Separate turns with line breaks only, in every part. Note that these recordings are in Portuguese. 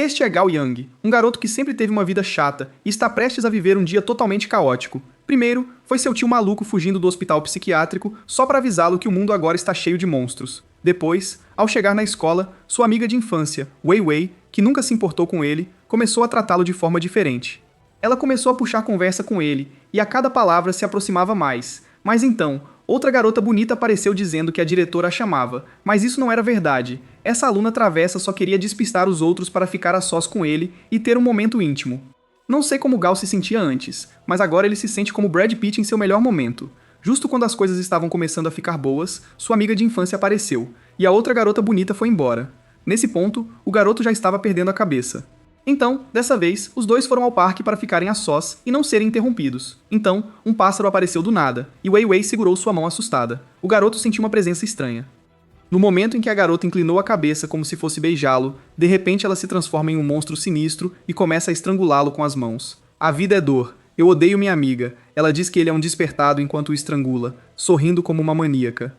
Este é Gao Yang, um garoto que sempre teve uma vida chata e está prestes a viver um dia totalmente caótico. Primeiro, foi seu tio maluco fugindo do hospital psiquiátrico só para avisá-lo que o mundo agora está cheio de monstros. Depois, ao chegar na escola, sua amiga de infância, Wei Wei, que nunca se importou com ele, começou a tratá-lo de forma diferente. Ela começou a puxar conversa com ele, e a cada palavra se aproximava mais. Mas então, outra garota bonita apareceu dizendo que a diretora a chamava, mas isso não era verdade. Essa aluna travessa só queria despistar os outros para ficar a sós com ele e ter um momento íntimo. Não sei como Gao se sentia antes, mas agora ele se sente como Brad Pitt em seu melhor momento. Justo quando as coisas estavam começando a ficar boas, sua amiga de infância apareceu, e a outra garota bonita foi embora. Nesse ponto, o garoto já estava perdendo a cabeça. Então, dessa vez, os dois foram ao parque para ficarem a sós e não serem interrompidos. Então, um pássaro apareceu do nada, e Wei Wei segurou sua mão assustada. O garoto sentiu uma presença estranha. No momento em que a garota inclinou a cabeça como se fosse beijá-lo, de repente ela se transforma em um monstro sinistro e começa a estrangulá-lo com as mãos. A vida é dor. Eu odeio minha amiga. Ela diz que ele é um despertado enquanto o estrangula, sorrindo como uma maníaca.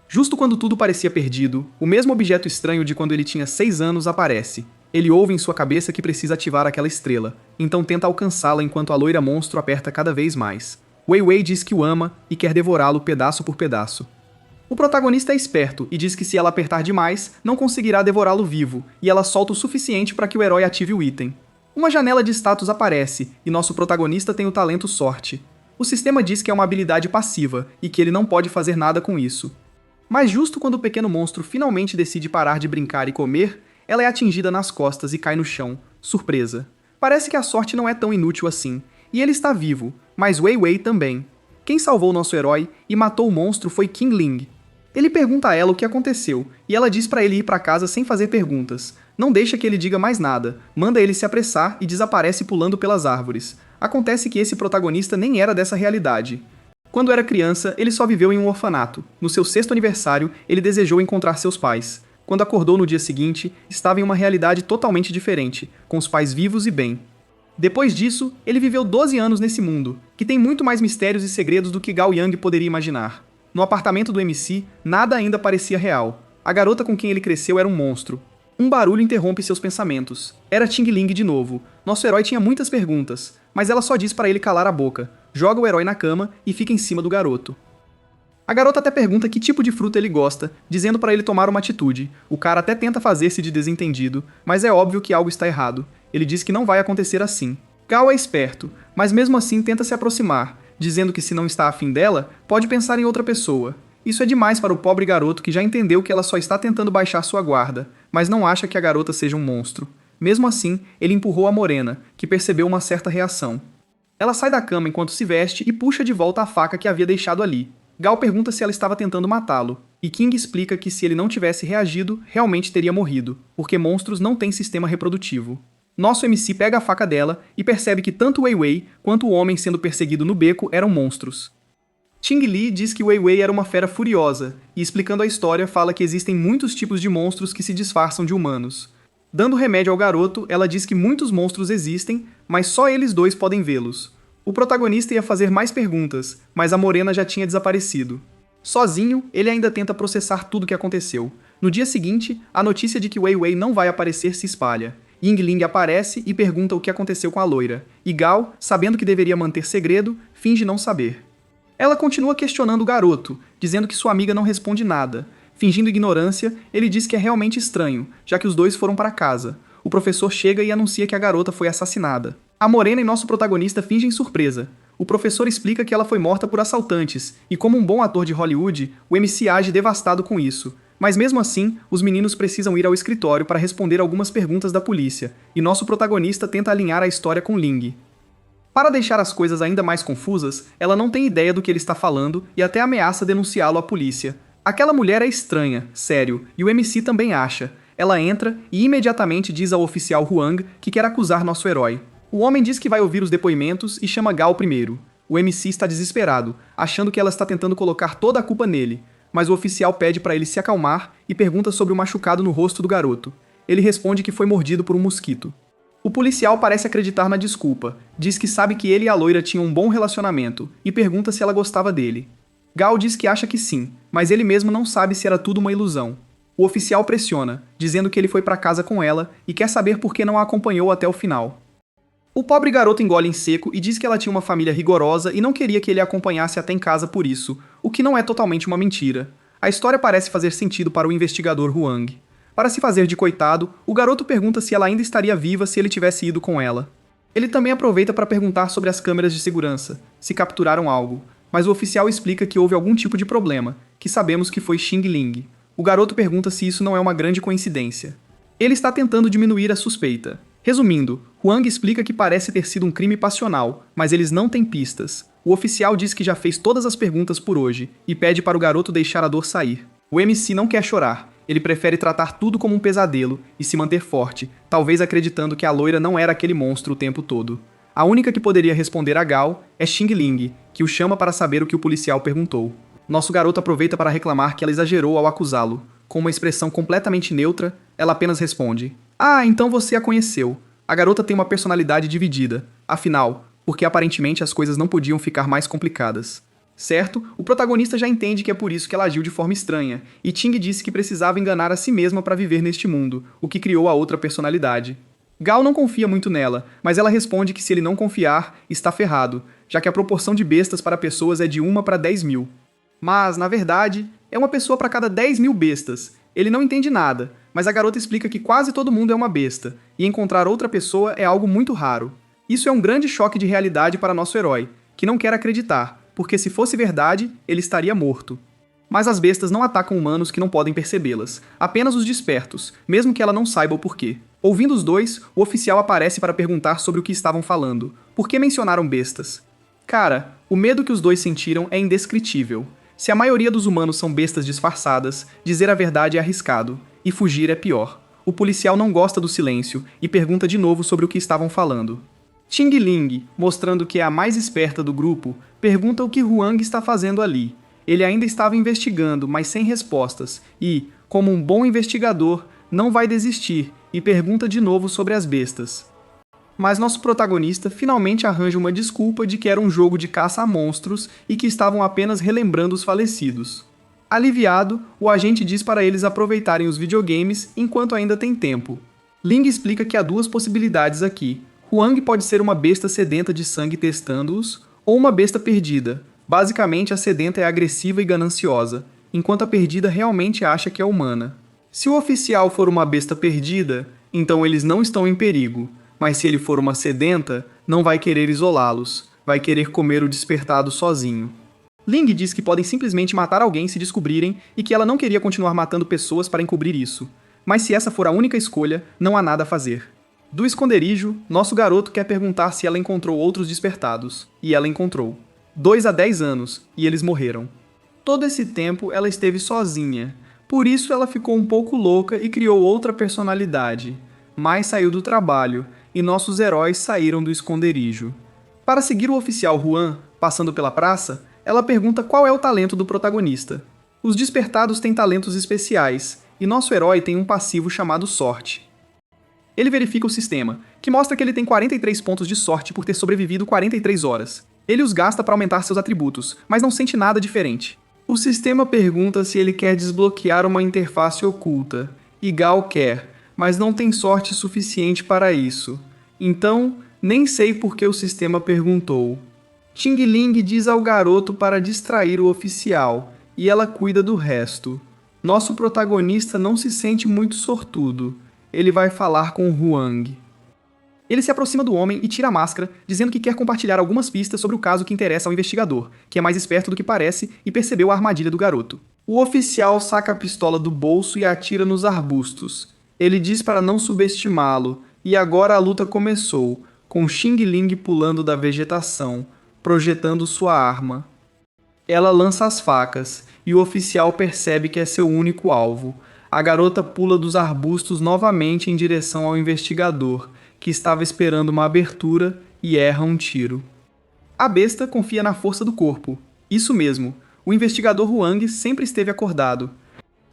Justo quando tudo parecia perdido, o mesmo objeto estranho de quando ele tinha 6 anos aparece. Ele ouve em sua cabeça que precisa ativar aquela estrela, então tenta alcançá-la enquanto a loira monstro aperta cada vez mais. Wei Wei diz que o ama e quer devorá-lo pedaço por pedaço. O protagonista é esperto e diz que se ela apertar demais, não conseguirá devorá-lo vivo, e ela solta o suficiente para que o herói ative o item. Uma janela de status aparece, e nosso protagonista tem o talento sorte. O sistema diz que é uma habilidade passiva, e que ele não pode fazer nada com isso. Mas justo quando o pequeno monstro finalmente decide parar de brincar e comer, ela é atingida nas costas e cai no chão. Surpresa. Parece que a sorte não é tão inútil assim, e ele está vivo, mas Wei Wei também. Quem salvou nosso herói e matou o monstro foi Qing Ling. Ele pergunta a ela o que aconteceu, e ela diz para ele ir para casa sem fazer perguntas. Não deixa que ele diga mais nada, manda ele se apressar e desaparece pulando pelas árvores. Acontece que esse protagonista nem era dessa realidade. Quando era criança, ele só viveu em um orfanato. No seu 6º aniversário, ele desejou encontrar seus pais. Quando acordou no dia seguinte, estava em uma realidade totalmente diferente, com os pais vivos e bem. Depois disso, ele viveu 12 anos nesse mundo, que tem muito mais mistérios e segredos do que Gao Yang poderia imaginar. No apartamento do MC, nada ainda parecia real. A garota com quem ele cresceu era um monstro. Um barulho interrompe seus pensamentos. Era Ting Ling de novo. Nosso herói tinha muitas perguntas, mas ela só diz para ele calar a boca, joga o herói na cama e fica em cima do garoto. A garota até pergunta que tipo de fruta ele gosta, dizendo para ele tomar uma atitude. O cara até tenta fazer-se de desentendido, mas é óbvio que algo está errado. Ele diz que não vai acontecer assim. Gao é esperto, mas mesmo assim tenta se aproximar, dizendo que se não está afim dela, pode pensar em outra pessoa. Isso é demais para o pobre garoto que já entendeu que ela só está tentando baixar sua guarda, mas não acha que a garota seja um monstro. Mesmo assim, ele empurrou a morena, que percebeu uma certa reação. Ela sai da cama enquanto se veste e puxa de volta a faca que havia deixado ali. Gao pergunta se ela estava tentando matá-lo, e King explica que se ele não tivesse reagido, realmente teria morrido, porque monstros não têm sistema reprodutivo. Nosso MC pega a faca dela e percebe que tanto Wei Wei quanto o homem sendo perseguido no beco eram monstros. Ting Li diz que Wei Wei era uma fera furiosa, e explicando a história fala que existem muitos tipos de monstros que se disfarçam de humanos. Dando remédio ao garoto, ela diz que muitos monstros existem, mas só eles dois podem vê-los. O protagonista ia fazer mais perguntas, mas a morena já tinha desaparecido. Sozinho, ele ainda tenta processar tudo o que aconteceu. No dia seguinte, a notícia de que Wei Wei não vai aparecer se espalha. Ying Ling aparece e pergunta o que aconteceu com a loira, e Gao, sabendo que deveria manter segredo, finge não saber. Ela continua questionando o garoto, dizendo que sua amiga não responde nada. Fingindo ignorância, ele diz que é realmente estranho, já que os dois foram para casa. O professor chega e anuncia que a garota foi assassinada. A morena e nosso protagonista fingem surpresa. O professor explica que ela foi morta por assaltantes, e como um bom ator de Hollywood, o MC age devastado com isso. Mas mesmo assim, os meninos precisam ir ao escritório para responder algumas perguntas da polícia, e nosso protagonista tenta alinhar a história com Ling. Para deixar as coisas ainda mais confusas, ela não tem ideia do que ele está falando e até ameaça denunciá-lo à polícia. Aquela mulher é estranha, sério, e o MC também acha. Ela entra e imediatamente diz ao oficial Huang que quer acusar nosso herói. O homem diz que vai ouvir os depoimentos e chama Gao primeiro. O MC está desesperado, achando que ela está tentando colocar toda a culpa nele, mas o oficial pede para ele se acalmar e pergunta sobre o machucado no rosto do garoto. Ele responde que foi mordido por um mosquito. O policial parece acreditar na desculpa, diz que sabe que ele e a loira tinham um bom relacionamento e pergunta se ela gostava dele. Gao diz que acha que sim, mas ele mesmo não sabe se era tudo uma ilusão. O oficial pressiona, dizendo que ele foi para casa com ela e quer saber por que não a acompanhou até o final. O pobre garoto engole em seco e diz que ela tinha uma família rigorosa e não queria que ele a acompanhasse até em casa por isso, o que não é totalmente uma mentira. A história parece fazer sentido para o investigador Huang. Para se fazer de coitado, o garoto pergunta se ela ainda estaria viva se ele tivesse ido com ela. Ele também aproveita para perguntar sobre as câmeras de segurança, se capturaram algo, mas o oficial explica que houve algum tipo de problema, que sabemos que foi Xing Ling. O garoto pergunta se isso não é uma grande coincidência. Ele está tentando diminuir a suspeita. Resumindo, Huang explica que parece ter sido um crime passional, mas eles não têm pistas. O oficial diz que já fez todas as perguntas por hoje e pede para o garoto deixar a dor sair. O MC não quer chorar, ele prefere tratar tudo como um pesadelo e se manter forte, talvez acreditando que a loira não era aquele monstro o tempo todo. A única que poderia responder a Gao é Xing Ling, que o chama para saber o que o policial perguntou. Nosso garoto aproveita para reclamar que ela exagerou ao acusá-lo. Com uma expressão completamente neutra, ela apenas responde: "Ah, então você a conheceu." A garota tem uma personalidade dividida. Afinal, porque aparentemente as coisas não podiam ficar mais complicadas. Certo, o protagonista já entende que é por isso que ela agiu de forma estranha, e Ting disse que precisava enganar a si mesma para viver neste mundo, o que criou a outra personalidade. Gao não confia muito nela, mas ela responde que se ele não confiar, está ferrado, já que a proporção de bestas para pessoas é de 1 para 10 mil. Mas, na verdade, é uma pessoa para cada 10 mil bestas. Ele não entende nada, mas a garota explica que quase todo mundo é uma besta, e encontrar outra pessoa é algo muito raro. Isso é um grande choque de realidade para nosso herói, que não quer acreditar, porque se fosse verdade, ele estaria morto. Mas as bestas não atacam humanos que não podem percebê-las, apenas os despertos, mesmo que ela não saiba o porquê. Ouvindo os dois, o oficial aparece para perguntar sobre o que estavam falando. Por que mencionaram bestas? Cara, o medo que os dois sentiram é indescritível. Se a maioria dos humanos são bestas disfarçadas, dizer a verdade é arriscado, e fugir é pior. O policial não gosta do silêncio e pergunta de novo sobre o que estavam falando. Xing Ling, mostrando que é a mais esperta do grupo, pergunta o que Huang está fazendo ali. Ele ainda estava investigando, mas sem respostas, e, como um bom investigador, não vai desistir e pergunta de novo sobre as bestas. Mas nosso protagonista finalmente arranja uma desculpa de que era um jogo de caça a monstros e que estavam apenas relembrando os falecidos. Aliviado, o agente diz para eles aproveitarem os videogames enquanto ainda tem tempo. Ling explica que há duas possibilidades aqui. Huang pode ser uma besta sedenta de sangue testando-os, ou uma besta perdida. Basicamente, a sedenta é agressiva e gananciosa, enquanto a perdida realmente acha que é humana. Se o oficial for uma besta perdida, então eles não estão em perigo. Mas se ele for uma sedenta, não vai querer isolá-los, vai querer comer o despertado sozinho. Ling diz que podem simplesmente matar alguém se descobrirem e que ela não queria continuar matando pessoas para encobrir isso. Mas se essa for a única escolha, não há nada a fazer. Do esconderijo, nosso garoto quer perguntar se ela encontrou outros despertados, e ela encontrou. 2 a 10 anos, e eles morreram. Todo esse tempo ela esteve sozinha, por isso ela ficou um pouco louca e criou outra personalidade. Mai saiu do trabalho, e nossos heróis saíram do esconderijo. Para seguir o oficial Huang, passando pela praça, ela pergunta qual é o talento do protagonista. Os despertados têm talentos especiais, e nosso herói tem um passivo chamado sorte. Ele verifica o sistema, que mostra que ele tem 43 pontos de sorte por ter sobrevivido 43 horas. Ele os gasta para aumentar seus atributos, mas não sente nada diferente. O sistema pergunta se ele quer desbloquear uma interface oculta, e Gao quer, mas não tem sorte suficiente para isso. Então, nem sei por que o sistema perguntou. Xing Ling diz ao garoto para distrair o oficial, e ela cuida do resto. Nosso protagonista não se sente muito sortudo. Ele vai falar com Huang. Ele se aproxima do homem e tira a máscara, dizendo que quer compartilhar algumas pistas sobre o caso que interessa ao investigador, que é mais esperto do que parece e percebeu a armadilha do garoto. O oficial saca a pistola do bolso e atira nos arbustos. Ele diz para não subestimá-lo, e agora a luta começou, com Xing Ling pulando da vegetação, projetando sua arma. Ela lança as facas, e o oficial percebe que é seu único alvo. A garota pula dos arbustos novamente em direção ao investigador, que estava esperando uma abertura, e erra um tiro. A besta confia na força do corpo. Isso mesmo, o investigador Huang sempre esteve acordado.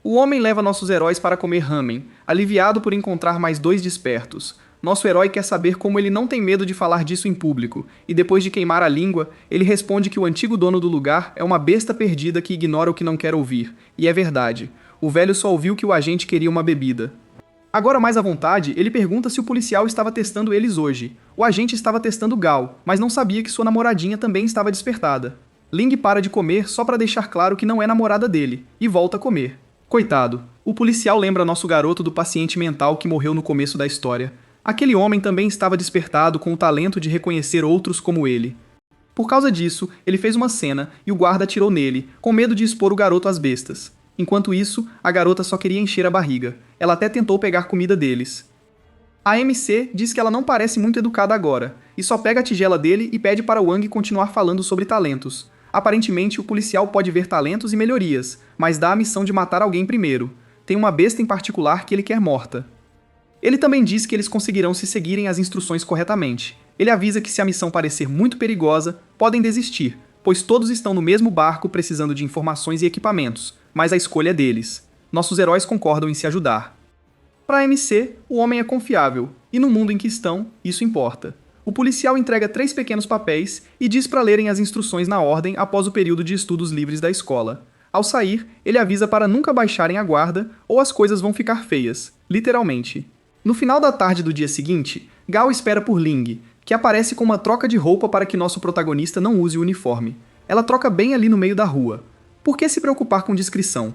O homem leva nossos heróis para comer ramen, aliviado por encontrar mais 2 despertos. Nosso herói quer saber como ele não tem medo de falar disso em público, e depois de queimar a língua, ele responde que o antigo dono do lugar é uma besta perdida que ignora o que não quer ouvir. E é verdade. O velho só ouviu que o agente queria uma bebida. Agora mais à vontade, ele pergunta se o policial estava testando eles hoje. O agente estava testando Gal, mas não sabia que sua namoradinha também estava despertada. Ling para de comer só para deixar claro que não é namorada dele, e volta a comer. Coitado, o policial lembra nosso garoto do paciente mental que morreu no começo da história. Aquele homem também estava despertado com o talento de reconhecer outros como ele. Por causa disso, ele fez uma cena e o guarda atirou nele, com medo de expor o garoto às bestas. Enquanto isso, a garota só queria encher a barriga. Ela até tentou pegar comida deles. A MC diz que ela não parece muito educada agora, e só pega a tigela dele e pede para Wang continuar falando sobre talentos. Aparentemente, o policial pode ver talentos e melhorias, mas dá a missão de matar alguém primeiro. Tem uma besta em particular que ele quer morta. Ele também diz que eles conseguirão se seguirem as instruções corretamente. Ele avisa que se a missão parecer muito perigosa, podem desistir, pois todos estão no mesmo barco precisando de informações e equipamentos, mas a escolha é deles. Nossos heróis concordam em se ajudar. Para a MC, o homem é confiável, e no mundo em que estão, isso importa. O policial entrega 3 pequenos papéis e diz para lerem as instruções na ordem após o período de estudos livres da escola. Ao sair, ele avisa para nunca baixarem a guarda ou as coisas vão ficar feias, literalmente. No final da tarde do dia seguinte, Gal espera por Ling, que aparece com uma troca de roupa para que nosso protagonista não use o uniforme. Ela troca bem ali no meio da rua. Por que se preocupar com discrição?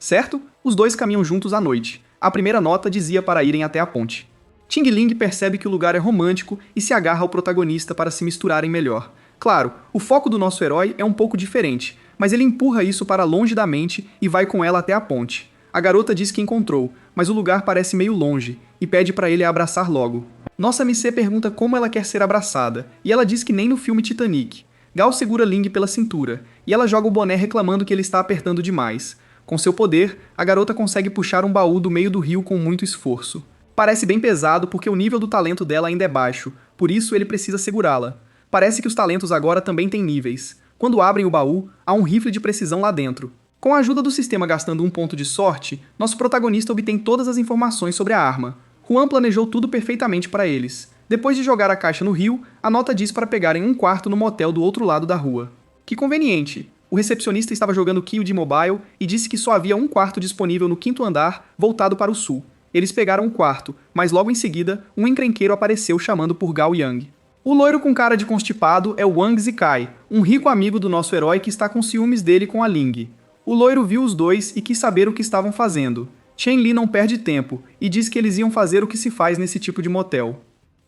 Certo? Os dois caminham juntos à noite. A primeira nota dizia para irem até a ponte. Ting Ling percebe que o lugar é romântico e se agarra ao protagonista para se misturarem melhor. Claro, o foco do nosso herói é um pouco diferente, mas ele empurra isso para longe da mente e vai com ela até a ponte. A garota diz que encontrou, mas o lugar parece meio longe, e pede para ele a abraçar logo. Nossa MC pergunta como ela quer ser abraçada, e ela diz que nem no filme Titanic. Gal segura Ling pela cintura, e ela joga o boné reclamando que ele está apertando demais. Com seu poder, a garota consegue puxar um baú do meio do rio com muito esforço. Parece bem pesado porque o nível do talento dela ainda é baixo, por isso ele precisa segurá-la. Parece que os talentos agora também têm níveis. Quando abrem o baú, há um rifle de precisão lá dentro. Com a ajuda do sistema gastando um ponto de sorte, nosso protagonista obtém todas as informações sobre a arma. Juan planejou tudo perfeitamente para eles. Depois de jogar a caixa no rio, a nota diz para pegarem um quarto no motel do outro lado da rua. Que conveniente! O recepcionista estava jogando Kill de Mobile e disse que só havia um quarto disponível no 5º andar, voltado para o sul. Eles pegaram o quarto, mas logo em seguida, um encrenqueiro apareceu chamando por Gao Yang. O loiro com cara de constipado é o Wang Zikai, um rico amigo do nosso herói que está com ciúmes dele com a Ling. O loiro viu os dois e quis saber o que estavam fazendo. Chen Li não perde tempo e diz que eles iam fazer o que se faz nesse tipo de motel.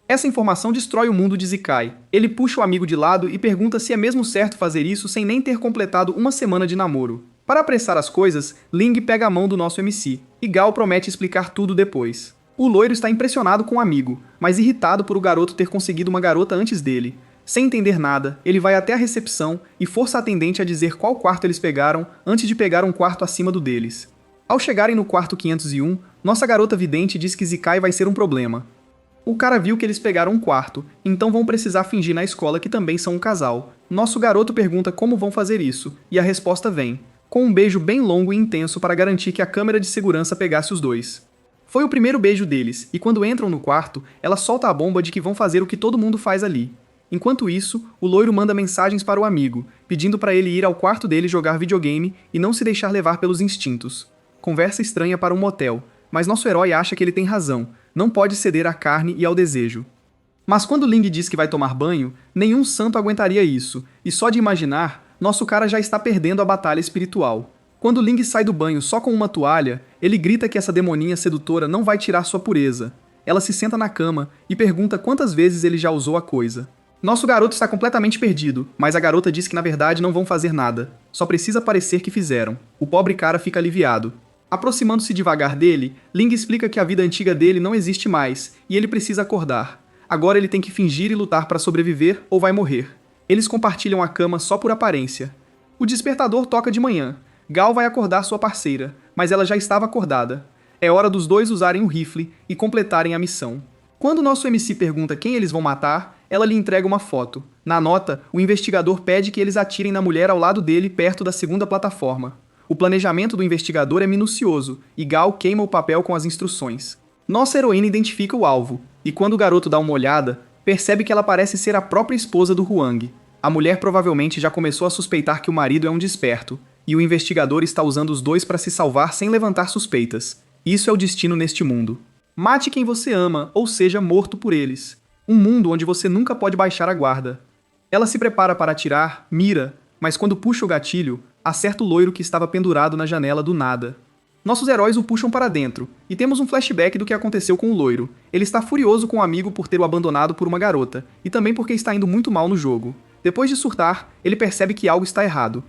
Essa informação destrói o mundo de Zikai. Ele puxa o amigo de lado e pergunta se é mesmo certo fazer isso sem nem ter completado uma semana de namoro. Para apressar as coisas, Ling pega a mão do nosso MC, e Gal promete explicar tudo depois. O loiro está impressionado com o amigo, mas irritado por o garoto ter conseguido uma garota antes dele. Sem entender nada, ele vai até a recepção e força a atendente a dizer qual quarto eles pegaram antes de pegar um quarto acima do deles. Ao chegarem no quarto 501, nossa garota vidente diz que Zikai vai ser um problema. O cara viu que eles pegaram um quarto, então vão precisar fingir na escola que também são um casal. Nosso garoto pergunta como vão fazer isso, e a resposta vem, com um beijo bem longo e intenso para garantir que a câmera de segurança pegasse os dois. Foi o primeiro beijo deles, e quando entram no quarto, ela solta a bomba de que vão fazer o que todo mundo faz ali. Enquanto isso, o loiro manda mensagens para o amigo, pedindo para ele ir ao quarto dele jogar videogame e não se deixar levar pelos instintos. Conversa estranha para um motel, mas nosso herói acha que ele tem razão, não pode ceder à carne e ao desejo. Mas quando Ling diz que vai tomar banho, nenhum santo aguentaria isso, e só de imaginar, nosso cara já está perdendo a batalha espiritual. Quando Ling sai do banho só com uma toalha, ele grita que essa demoninha sedutora não vai tirar sua pureza. Ela se senta na cama e pergunta quantas vezes ele já usou a coisa. Nosso garoto está completamente perdido, mas a garota diz que na verdade não vão fazer nada. Só precisa parecer que fizeram. O pobre cara fica aliviado. Aproximando-se devagar dele, Ling explica que a vida antiga dele não existe mais e ele precisa acordar. Agora ele tem que fingir e lutar para sobreviver ou vai morrer. Eles compartilham a cama só por aparência. O despertador toca de manhã. Gal vai acordar sua parceira, mas ela já estava acordada. É hora dos dois usarem o rifle e completarem a missão. Quando nosso MC pergunta quem eles vão matar, ela lhe entrega uma foto. Na nota, o investigador pede que eles atirem na mulher ao lado dele perto da segunda plataforma. O planejamento do investigador é minucioso, e Gal queima o papel com as instruções. Nossa heroína identifica o alvo, e quando o garoto dá uma olhada, percebe que ela parece ser a própria esposa do Huang. A mulher provavelmente já começou a suspeitar que o marido é um desperto. e o investigador está usando os dois para se salvar sem levantar suspeitas. Isso é o destino neste mundo. Mate quem você ama, ou seja morto por eles. Um mundo onde você nunca pode baixar a guarda. Ela se prepara para atirar, mira, mas quando puxa o gatilho, acerta o loiro que estava pendurado na janela do nada. Nossos heróis o puxam para dentro, e temos um flashback do que aconteceu com o loiro. Ele está furioso com o amigo por ter o abandonado por uma garota, e também porque está indo muito mal no jogo. Depois de surtar, ele percebe que algo está errado.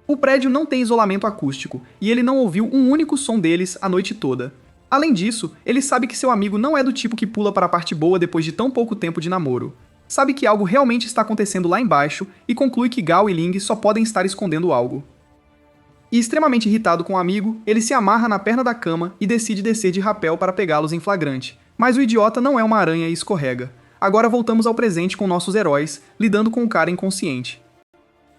O prédio não tem isolamento acústico, e ele não ouviu um único som deles a noite toda. Além disso, ele sabe que seu amigo não é do tipo que pula para a parte boa depois de tão pouco tempo de namoro. Sabe que algo realmente está acontecendo lá embaixo, e conclui que Gao e Ling só podem estar escondendo algo. E extremamente irritado com o amigo, ele se amarra na perna da cama e decide descer de rapel para pegá-los em flagrante. Mas o idiota não é uma aranha e escorrega. Agora voltamos ao presente com nossos heróis, lidando com o cara inconsciente.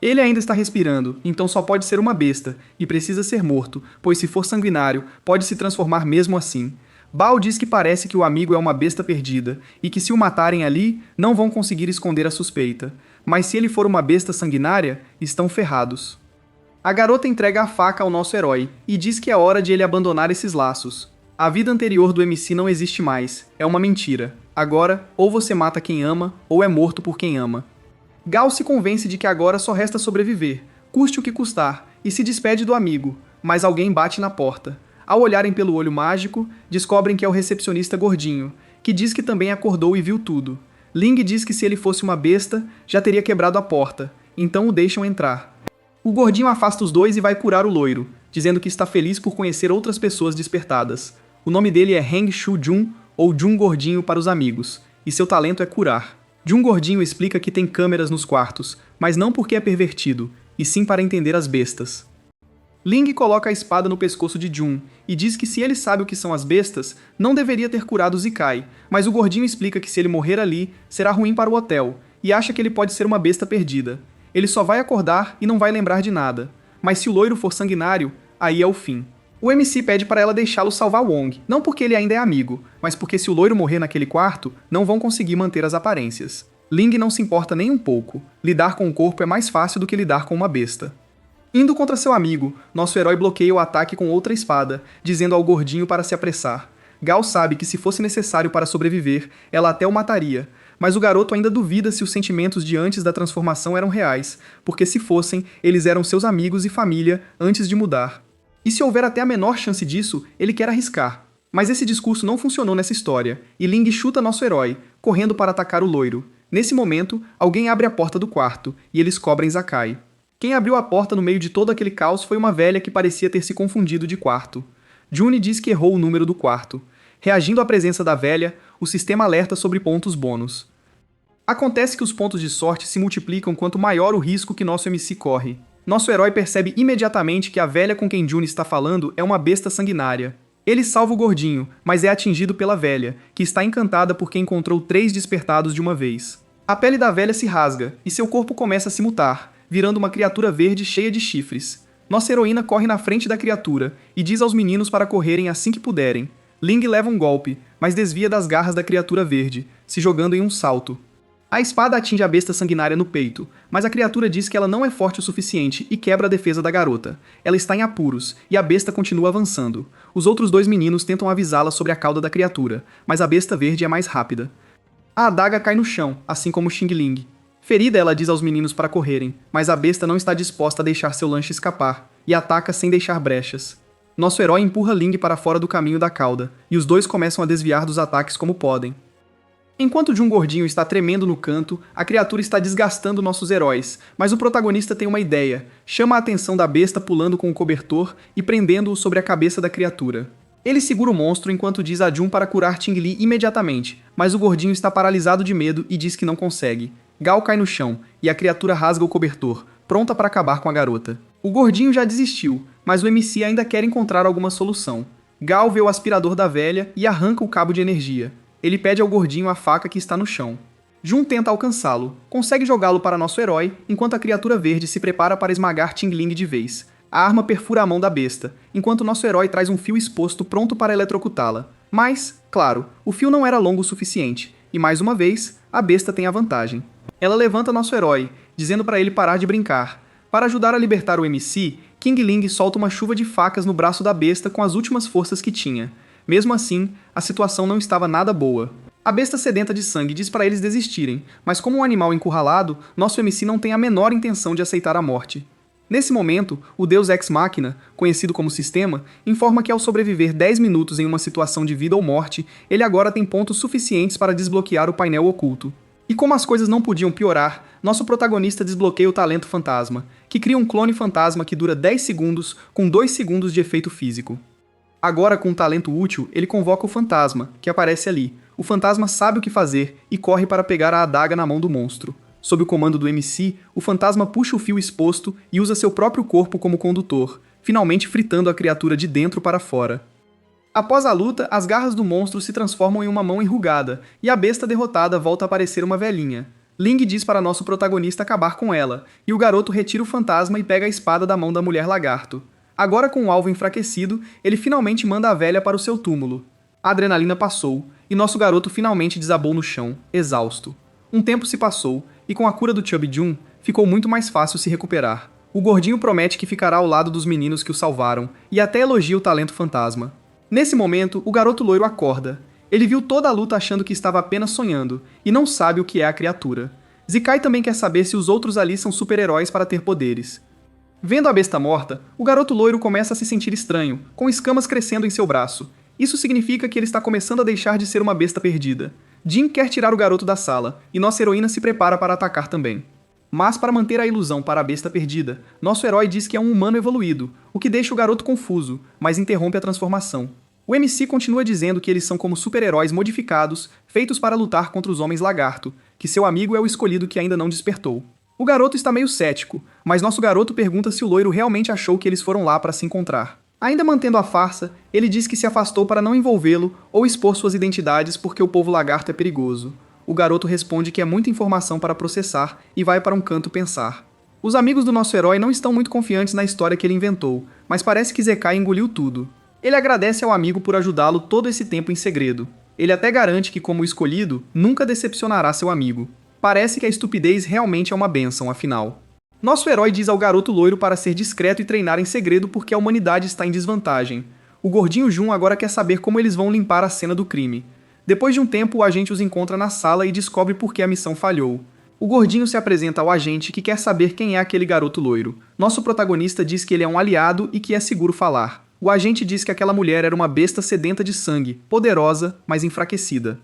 Ele ainda está respirando, então só pode ser uma besta, e precisa ser morto, pois se for sanguinário, pode se transformar mesmo assim. Bao diz que parece que o amigo é uma besta perdida, e que se o matarem ali, não vão conseguir esconder a suspeita. Mas se ele for uma besta sanguinária, estão ferrados. A garota entrega a faca ao nosso herói, e diz que é hora de ele abandonar esses laços. A vida anterior do MC não existe mais, é uma mentira. Agora, ou você mata quem ama, ou é morto por quem ama. Gao se convence de que agora só resta sobreviver, custe o que custar, e se despede do amigo, mas alguém bate na porta. Ao olharem pelo olho mágico, descobrem que é o recepcionista gordinho, que diz que também acordou e viu tudo. Ling diz que se ele fosse uma besta, já teria quebrado a porta, então o deixam entrar. O gordinho afasta os dois e vai curar o loiro, dizendo que está feliz por conhecer outras pessoas despertadas. O nome dele é Heng Shu Jun, ou Jun Gordinho para os amigos, e seu talento é curar. Jun Gordinho explica que tem câmeras nos quartos, mas não porque é pervertido, e sim para entender as bestas. Ling coloca a espada no pescoço de Jun, e diz que se ele sabe o que são as bestas, não deveria ter curado Zikai, mas o gordinho explica que se ele morrer ali, será ruim para o hotel, e acha que ele pode ser uma besta perdida. Ele só vai acordar e não vai lembrar de nada. Mas se o loiro for sanguinário, aí é o fim. O MC pede para ela deixá-lo salvar Wong, não porque ele ainda é amigo, mas porque se o loiro morrer naquele quarto, não vão conseguir manter as aparências. Ling não se importa nem um pouco. Lidar com o corpo é mais fácil do que lidar com uma besta. Indo contra seu amigo, nosso herói bloqueia o ataque com outra espada, dizendo ao gordinho para se apressar. Gao sabe que se fosse necessário para sobreviver, ela até o mataria, mas o garoto ainda duvida se os sentimentos de antes da transformação eram reais, porque se fossem, eles eram seus amigos e família antes de mudar. E se houver até a menor chance disso, ele quer arriscar. Mas esse discurso não funcionou nessa história, e Ling chuta nosso herói, correndo para atacar o loiro. Nesse momento, alguém abre a porta do quarto, e eles cobrem Zakai. Quem abriu a porta no meio de todo aquele caos foi uma velha que parecia ter se confundido de quarto. Juni diz que errou o número do quarto. Reagindo à presença da velha, o sistema alerta sobre pontos bônus. Acontece que os pontos de sorte se multiplicam quanto maior o risco que nosso MC corre. Nosso herói percebe imediatamente que a velha com quem Juni está falando é uma besta sanguinária. Ele salva o gordinho, mas é atingido pela velha, que está encantada porque encontrou 3 despertados de uma vez. A pele da velha se rasga, e seu corpo começa a se mutar, virando uma criatura verde cheia de chifres. Nossa heroína corre na frente da criatura, e diz aos meninos para correrem assim que puderem. Ling leva um golpe, mas desvia das garras da criatura verde, se jogando em um salto. A espada atinge a besta sanguinária no peito, mas a criatura diz que ela não é forte o suficiente e quebra a defesa da garota. Ela está em apuros, e a besta continua avançando. Os outros 2 meninos tentam avisá-la sobre a cauda da criatura, mas a besta verde é mais rápida. A adaga cai no chão, assim como Xing Ling. Ferida, ela diz aos meninos para correrem, mas a besta não está disposta a deixar seu lanche escapar, e ataca sem deixar brechas. Nosso herói empurra Ling para fora do caminho da cauda, e os dois começam a desviar dos ataques como podem. Enquanto Jun Gordinho está tremendo no canto, a criatura está desgastando nossos heróis, mas o protagonista tem uma ideia. Chama a atenção da besta pulando com o cobertor e prendendo-o sobre a cabeça da criatura. Ele segura o monstro enquanto diz a Jun para curar Ting Li imediatamente, mas o gordinho está paralisado de medo e diz que não consegue. Gao cai no chão, e a criatura rasga o cobertor, pronta para acabar com a garota. O gordinho já desistiu, mas o MC ainda quer encontrar alguma solução. Gao vê o aspirador da velha e arranca o cabo de energia. Ele pede ao gordinho a faca que está no chão. Jun tenta alcançá-lo, consegue jogá-lo para nosso herói, enquanto a criatura verde se prepara para esmagar Ting Ling de vez. A arma perfura a mão da besta, enquanto nosso herói traz um fio exposto pronto para eletrocutá-la. Mas, claro, o fio não era longo o suficiente, e mais uma vez, a besta tem a vantagem. Ela levanta nosso herói, dizendo para ele parar de brincar. Para ajudar a libertar o MC, King Ling solta uma chuva de facas no braço da besta com as últimas forças que tinha. Mesmo assim, a situação não estava nada boa. A besta sedenta de sangue diz para eles desistirem, mas como um animal encurralado, nosso MC não tem a menor intenção de aceitar a morte. Nesse momento, o deus Ex Machina, conhecido como Sistema, informa que ao sobreviver 10 minutos em uma situação de vida ou morte, ele agora tem pontos suficientes para desbloquear o painel oculto. E como as coisas não podiam piorar, nosso protagonista desbloqueia o talento fantasma, que cria um clone fantasma que dura 10 segundos com 2 segundos de efeito físico. Agora, com um talento útil, ele convoca o fantasma, que aparece ali. O fantasma sabe o que fazer e corre para pegar a adaga na mão do monstro. Sob o comando do MC, o fantasma puxa o fio exposto e usa seu próprio corpo como condutor, finalmente fritando a criatura de dentro para fora. Após a luta, as garras do monstro se transformam em uma mão enrugada, e a besta derrotada volta a parecer uma velhinha. Ling diz para nosso protagonista acabar com ela, e o garoto retira o fantasma e pega a espada da mão da mulher lagarto. Agora com o alvo enfraquecido, ele finalmente manda a velha para o seu túmulo. A adrenalina passou, e nosso garoto finalmente desabou no chão, exausto. Um tempo se passou, e com a cura do Chubby Jun, ficou muito mais fácil se recuperar. O gordinho promete que ficará ao lado dos meninos que o salvaram, e até elogia o talento fantasma. Nesse momento, o garoto loiro acorda. Ele viu toda a luta achando que estava apenas sonhando, e não sabe o que é a criatura. Zikai também quer saber se os outros ali são super-heróis para ter poderes. Vendo a besta morta, o garoto loiro começa a se sentir estranho, com escamas crescendo em seu braço. Isso significa que ele está começando a deixar de ser uma besta perdida. Jin quer tirar o garoto da sala, e nossa heroína se prepara para atacar também. Mas para manter a ilusão para a besta perdida, nosso herói diz que é um humano evoluído, o que deixa o garoto confuso, mas interrompe a transformação. O MC continua dizendo que eles são como super-heróis modificados, feitos para lutar contra os homens lagarto, que seu amigo é o escolhido que ainda não despertou. O garoto está meio cético, mas nosso garoto pergunta se o loiro realmente achou que eles foram lá para se encontrar. Ainda mantendo a farsa, ele diz que se afastou para não envolvê-lo ou expor suas identidades porque o povo lagarto é perigoso. O garoto responde que é muita informação para processar e vai para um canto pensar. Os amigos do nosso herói não estão muito confiantes na história que ele inventou, mas parece que Zekai engoliu tudo. Ele agradece ao amigo por ajudá-lo todo esse tempo em segredo. Ele até garante que, como escolhido, nunca decepcionará seu amigo. Parece que a estupidez realmente é uma bênção, afinal. Nosso herói diz ao garoto loiro para ser discreto e treinar em segredo porque a humanidade está em desvantagem. O gordinho Jun agora quer saber como eles vão limpar a cena do crime. Depois de um tempo, o agente os encontra na sala e descobre por que a missão falhou. O gordinho se apresenta ao agente que quer saber quem é aquele garoto loiro. Nosso protagonista diz que ele é um aliado e que é seguro falar. O agente diz que aquela mulher era uma besta sedenta de sangue, poderosa, mas enfraquecida.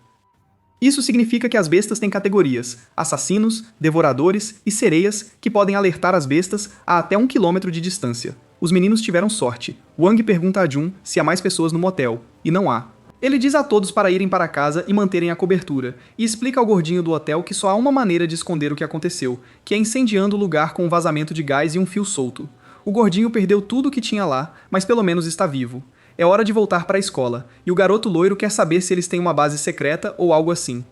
Isso significa que as bestas têm categorias: assassinos, devoradores e sereias que podem alertar as bestas a até 1 quilômetro de distância. Os meninos tiveram sorte. Wang pergunta a Jun se há mais pessoas no motel, e não há. Ele diz a todos para irem para casa e manterem a cobertura, e explica ao gordinho do hotel que só há uma maneira de esconder o que aconteceu, que é incendiando o lugar com um vazamento de gás e um fio solto. O gordinho perdeu tudo o que tinha lá, mas pelo menos está vivo. É hora de voltar para a escola, e o garoto loiro quer saber se eles têm uma base secreta ou algo assim.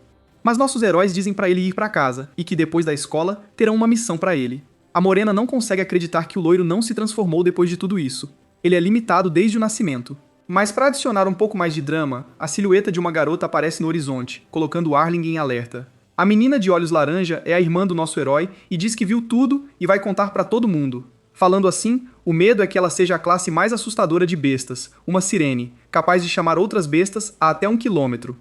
Mas nossos heróis dizem para ele ir para casa, e que depois da escola, terão uma missão para ele. A morena não consegue acreditar que o loiro não se transformou depois de tudo isso. Ele é limitado desde o nascimento. Mas para adicionar um pouco mais de drama, a silhueta de uma garota aparece no horizonte, colocando Arling em alerta. A menina de olhos laranja é a irmã do nosso herói e diz que viu tudo e vai contar para todo mundo. Falando assim, o medo é que ela seja a classe mais assustadora de bestas, uma sirene, capaz de chamar outras bestas a até 1 quilômetro.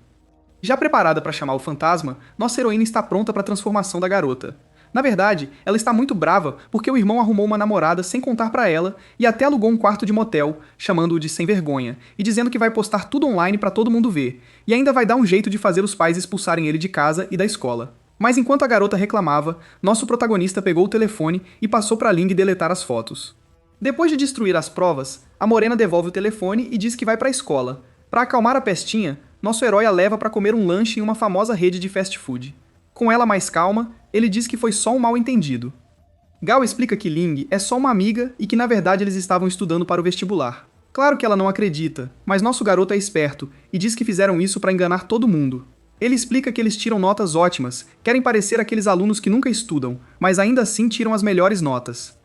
Já preparada para chamar o fantasma, nossa heroína está pronta para a transformação da garota. Na verdade, ela está muito brava porque o irmão arrumou uma namorada sem contar para ela e até alugou um quarto de motel, chamando-o de sem vergonha, e dizendo que vai postar tudo online para todo mundo ver, e ainda vai dar um jeito de fazer os pais expulsarem ele de casa e da escola. Mas enquanto a garota reclamava, nosso protagonista pegou o telefone e passou para Ling deletar as fotos. Depois de destruir as provas, a morena devolve o telefone e diz que vai para a escola. Para acalmar a pestinha, nosso herói a leva para comer um lanche em uma famosa rede de fast food. Com ela mais calma, ele diz que foi só um mal-entendido. Gao explica que Ling é só uma amiga e que na verdade eles estavam estudando para o vestibular. Claro que ela não acredita, mas nosso garoto é esperto e diz que fizeram isso para enganar todo mundo. Ele explica que eles tiram notas ótimas, querem parecer aqueles alunos que nunca estudam, mas ainda assim tiram as melhores notas.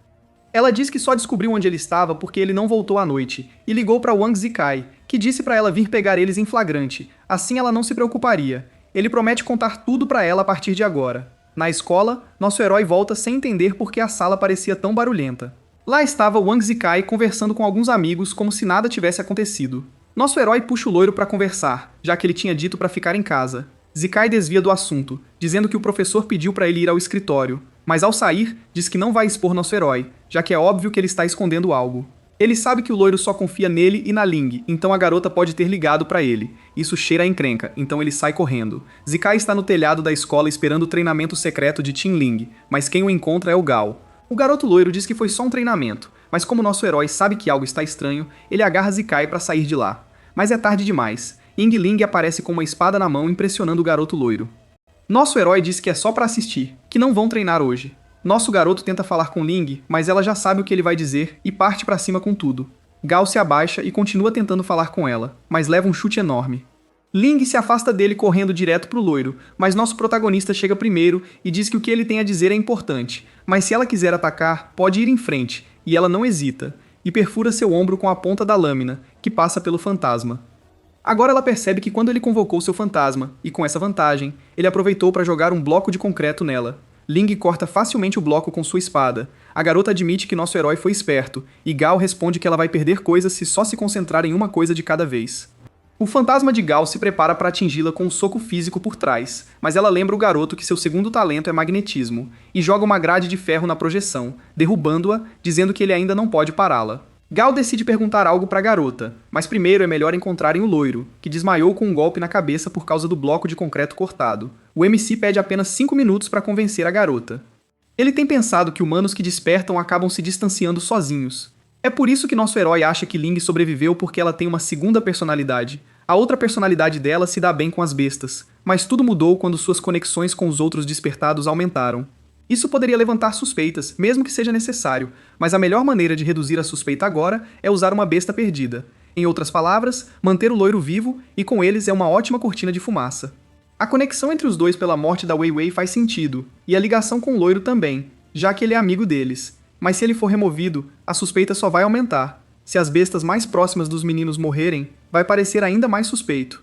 Ela diz que só descobriu onde ele estava porque ele não voltou à noite, e ligou para Wang Zikai, que disse para ela vir pegar eles em flagrante, assim ela não se preocuparia. Ele promete contar tudo para ela a partir de agora. Na escola, nosso herói volta sem entender por que a sala parecia tão barulhenta. Lá estava Wang Zikai conversando com alguns amigos como se nada tivesse acontecido. Nosso herói puxa o loiro para conversar, já que ele tinha dito para ficar em casa. Zikai desvia do assunto, dizendo que o professor pediu para ele ir ao escritório, mas ao sair, diz que não vai expor nosso herói, já que é óbvio que ele está escondendo algo. Ele sabe que o loiro só confia nele e na Ling, então a garota pode ter ligado para ele. Isso cheira a encrenca, então ele sai correndo. Zikai está no telhado da escola esperando o treinamento secreto de Tin Ling, mas quem o encontra é o Gao. O garoto loiro diz que foi só um treinamento, mas como nosso herói sabe que algo está estranho, ele agarra Zikai para sair de lá. Mas é tarde demais. Ying Ling aparece com uma espada na mão impressionando o garoto loiro. Nosso herói diz que é só para assistir, que não vão treinar hoje. Nosso garoto tenta falar com Ling, mas ela já sabe o que ele vai dizer e parte pra cima com tudo. Gao se abaixa e continua tentando falar com ela, mas leva um chute enorme. Ling se afasta dele correndo direto pro loiro, mas nosso protagonista chega primeiro e diz que o que ele tem a dizer é importante, mas se ela quiser atacar, pode ir em frente, e ela não hesita, e perfura seu ombro com a ponta da lâmina, que passa pelo fantasma. Agora ela percebe que quando ele convocou seu fantasma, e com essa vantagem, ele aproveitou para jogar um bloco de concreto nela. Ling corta facilmente o bloco com sua espada. A garota admite que nosso herói foi esperto, e Gao responde que ela vai perder coisas se só se concentrar em uma coisa de cada vez. O fantasma de Gao se prepara para atingi-la com um soco físico por trás, mas ela lembra o garoto que seu segundo talento é magnetismo, e joga uma grade de ferro na projeção, derrubando-a, dizendo que ele ainda não pode pará-la. Gao decide perguntar algo para a garota, mas primeiro é melhor encontrarem o loiro, que desmaiou com um golpe na cabeça por causa do bloco de concreto cortado. O MC pede apenas 5 minutos para convencer a garota. Ele tem pensado que humanos que despertam acabam se distanciando sozinhos. É por isso que nosso herói acha que Ling sobreviveu porque ela tem uma segunda personalidade. A outra personalidade dela se dá bem com as bestas, mas tudo mudou quando suas conexões com os outros despertados aumentaram. Isso poderia levantar suspeitas, mesmo que seja necessário, mas a melhor maneira de reduzir a suspeita agora é usar uma besta perdida. Em outras palavras, manter o loiro vivo e com eles é uma ótima cortina de fumaça. A conexão entre os dois pela morte da Wei Wei faz sentido, e a ligação com o loiro também, já que ele é amigo deles. Mas se ele for removido, a suspeita só vai aumentar. Se as bestas mais próximas dos meninos morrerem, vai parecer ainda mais suspeito.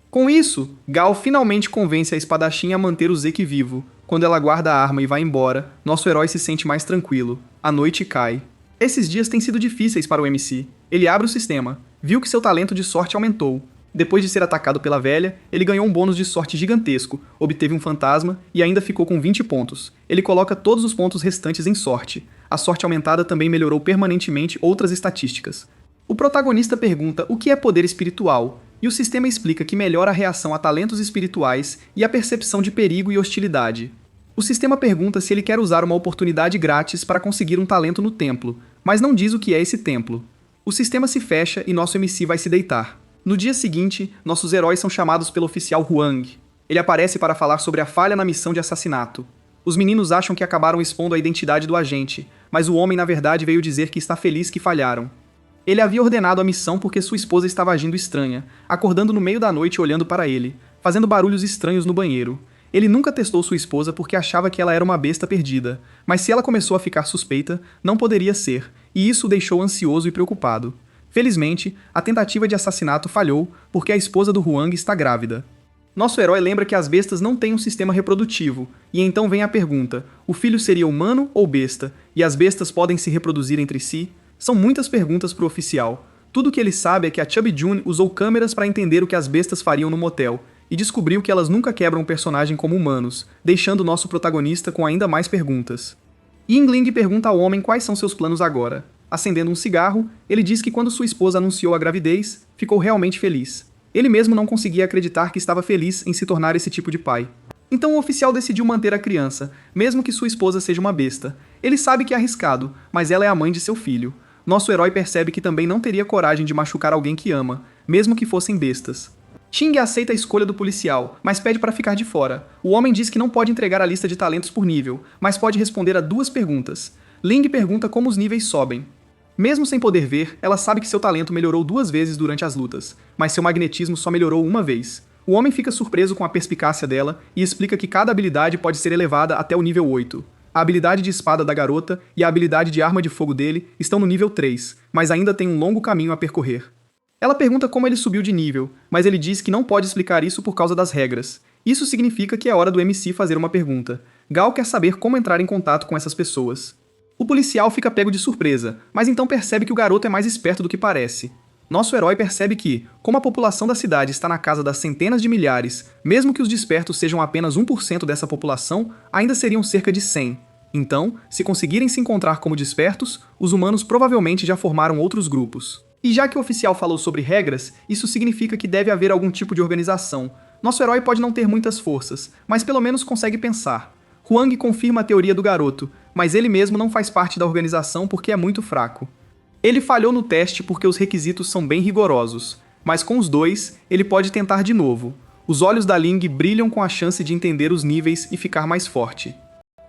Com isso, Gao finalmente convence a espadachim a manter o Zeke vivo. Quando ela guarda a arma e vai embora, nosso herói se sente mais tranquilo. A noite cai. Esses dias têm sido difíceis para o MC. Ele abre o sistema, viu que seu talento de sorte aumentou. Depois de ser atacado pela velha, ele ganhou um bônus de sorte gigantesco, obteve um fantasma e ainda ficou com 20 pontos. Ele coloca todos os pontos restantes em sorte. A sorte aumentada também melhorou permanentemente outras estatísticas. O protagonista pergunta o que é poder espiritual, e o sistema explica que melhora a reação a talentos espirituais e a percepção de perigo e hostilidade. O sistema pergunta se ele quer usar uma oportunidade grátis para conseguir um talento no templo, mas não diz o que é esse templo. O sistema se fecha e nosso MC vai se deitar. No dia seguinte, nossos heróis são chamados pelo oficial Huang. Ele aparece para falar sobre a falha na missão de assassinato. Os meninos acham que acabaram expondo a identidade do agente, mas o homem na verdade veio dizer que está feliz que falharam. Ele havia ordenado a missão porque sua esposa estava agindo estranha, acordando no meio da noite olhando para ele, fazendo barulhos estranhos no banheiro. Ele nunca testou sua esposa porque achava que ela era uma besta perdida, mas se ela começou a ficar suspeita, não poderia ser, e isso o deixou ansioso e preocupado. Felizmente, a tentativa de assassinato falhou porque a esposa do Huang está grávida. Nosso herói lembra que as bestas não têm um sistema reprodutivo, e então vem a pergunta: o filho seria humano ou besta? E as bestas podem se reproduzir entre si? São muitas perguntas para o oficial. Tudo o que ele sabe é que a Chubby June usou câmeras para entender o que as bestas fariam no motel, e descobriu que elas nunca quebram um personagem como humanos, deixando nosso protagonista com ainda mais perguntas. Yingling pergunta ao homem quais são seus planos agora. Acendendo um cigarro, ele diz que quando sua esposa anunciou a gravidez, ficou realmente feliz. Ele mesmo não conseguia acreditar que estava feliz em se tornar esse tipo de pai. Então o oficial decidiu manter a criança, mesmo que sua esposa seja uma besta. Ele sabe que é arriscado, mas ela é a mãe de seu filho. Nosso herói percebe que também não teria coragem de machucar alguém que ama, mesmo que fossem bestas. Ting aceita a escolha do policial, mas pede para ficar de fora. O homem diz que não pode entregar a lista de talentos por nível, mas pode responder a 2 perguntas. Ling pergunta como os níveis sobem. Mesmo sem poder ver, ela sabe que seu talento melhorou 2 vezes durante as lutas, mas seu magnetismo só melhorou 1 vez. O homem fica surpreso com a perspicácia dela e explica que cada habilidade pode ser elevada até o nível 8. A habilidade de espada da garota e a habilidade de arma de fogo dele estão no nível 3, mas ainda tem um longo caminho a percorrer. Ela pergunta como ele subiu de nível, mas ele diz que não pode explicar isso por causa das regras. Isso significa que é hora do MC fazer uma pergunta. Gao quer saber como entrar em contato com essas pessoas. O policial fica pego de surpresa, mas então percebe que o garoto é mais esperto do que parece. Nosso herói percebe que, como a população da cidade está na casa das centenas de milhares, mesmo que os despertos sejam apenas 1% dessa população, ainda seriam cerca de 100. Então, se conseguirem se encontrar como despertos, os humanos provavelmente já formaram outros grupos. E já que o oficial falou sobre regras, isso significa que deve haver algum tipo de organização. Nosso herói pode não ter muitas forças, mas pelo menos consegue pensar. Huang confirma a teoria do garoto, mas ele mesmo não faz parte da organização porque é muito fraco. Ele falhou no teste porque os requisitos são bem rigorosos, mas com os dois, ele pode tentar de novo. Os olhos da Ling brilham com a chance de entender os níveis e ficar mais forte.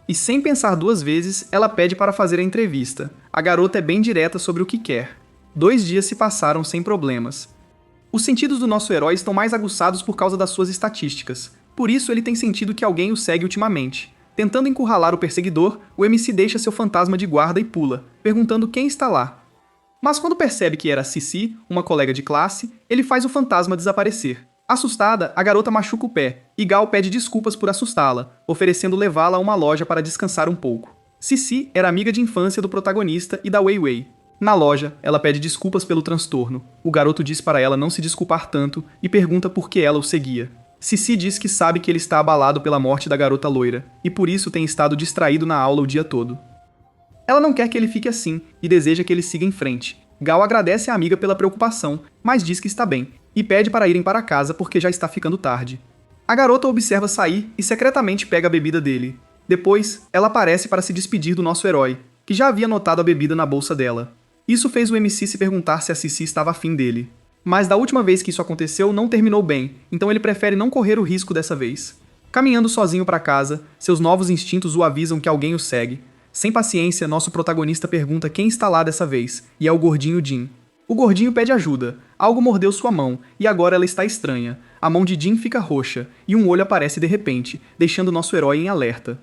E sem pensar duas vezes, ela pede para fazer a entrevista. A garota é bem direta sobre o que quer. 2 dias se passaram sem problemas. Os sentidos do nosso herói estão mais aguçados por causa das suas estatísticas. Por isso, ele tem sentido que alguém o segue ultimamente. Tentando encurralar o perseguidor, o MC deixa seu fantasma de guarda e pula, perguntando quem está lá. Mas quando percebe que era Cici, uma colega de classe, ele faz o fantasma desaparecer. Assustada, a garota machuca o pé, e Gal pede desculpas por assustá-la, oferecendo levá-la a uma loja para descansar um pouco. Cici era amiga de infância do protagonista e da Wei Wei. Na loja, ela pede desculpas pelo transtorno. O garoto diz para ela não se desculpar tanto e pergunta por que ela o seguia. Cici diz que sabe que ele está abalado pela morte da garota loira, e por isso tem estado distraído na aula o dia todo. Ela não quer que ele fique assim, e deseja que ele siga em frente. Gal agradece a amiga pela preocupação, mas diz que está bem, e pede para irem para casa porque já está ficando tarde. A garota observa sair e secretamente pega a bebida dele. Depois, ela aparece para se despedir do nosso herói, que já havia notado a bebida na bolsa dela. Isso fez o MC se perguntar se a Cici estava afim dele. Mas da última vez que isso aconteceu, não terminou bem, então ele prefere não correr o risco dessa vez. Caminhando sozinho para casa, seus novos instintos o avisam que alguém o segue. Sem paciência, nosso protagonista pergunta quem está lá dessa vez, e é o gordinho Jin. O gordinho pede ajuda. Algo mordeu sua mão, e agora ela está estranha. A mão de Jin fica roxa, e um olho aparece de repente, deixando nosso herói em alerta.